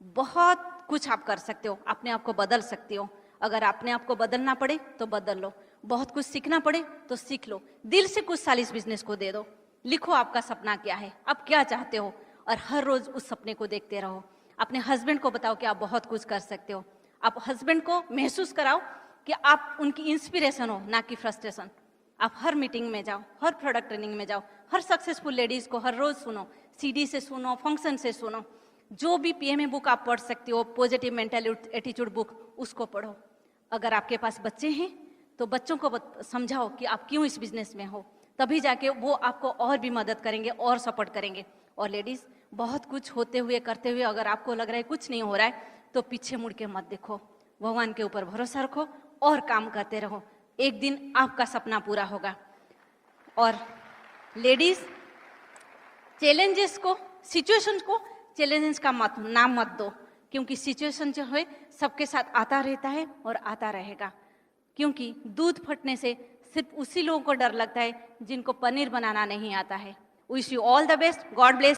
बहुत कुछ आप कर सकते हो, अपने आप को बदल सकते हो। अगर अपने आप को बदलना पड़े तो बदल लो, बहुत कुछ सीखना पड़े तो सीख लो। दिल से कुछ साल इस बिजनेस को दे दो, लिखो आपका सपना क्या है, आप क्या चाहते हो, और हर रोज उस सपने को देखते रहो। अपने हस्बैंड को बताओ कि आप बहुत कुछ कर सकते हो। आप हस्बैंड को महसूस कराओ कि आप उनकी इंस्पिरेशन हो, ना कि फ्रस्ट्रेशन। आप हर मीटिंग में जाओ, हर प्रोडक्ट ट्रेनिंग में जाओ, हर सक्सेसफुल लेडीज को हर रोज सुनो, सीडी से सुनो, फंक्शन से सुनो। जो भी पीएमए बुक आप पढ़ सकते हो, पॉजिटिव मेंटल एटीट्यूड बुक, उसको पढ़ो। अगर आपके पास बच्चे हैं तो बच्चों को समझाओ कि आप क्यों इस बिजनेस में हो, तभी जाके वो आपको और भी मदद करेंगे और सपोर्ट करेंगे। और लेडीज, बहुत कुछ होते हुए करते हुए अगर आपको लग रहा है कुछ नहीं हो रहा है, तो पीछे मुड़ के मत देखो, भगवान के ऊपर भरोसा रखो और काम करते रहो। एक दिन आपका सपना पूरा होगा। और लेडीज, चैलेंजेस को, सिचुएशंस को चैलेंजेस का नाम मत दो, क्योंकि सिचुएशन जो है सबके साथ आता रहता है और आता रहेगा। क्योंकि दूध फटने से सिर्फ उसी लोगों को डर लगता है जिनको पनीर बनाना नहीं आता है। Wish you all the best, God bless.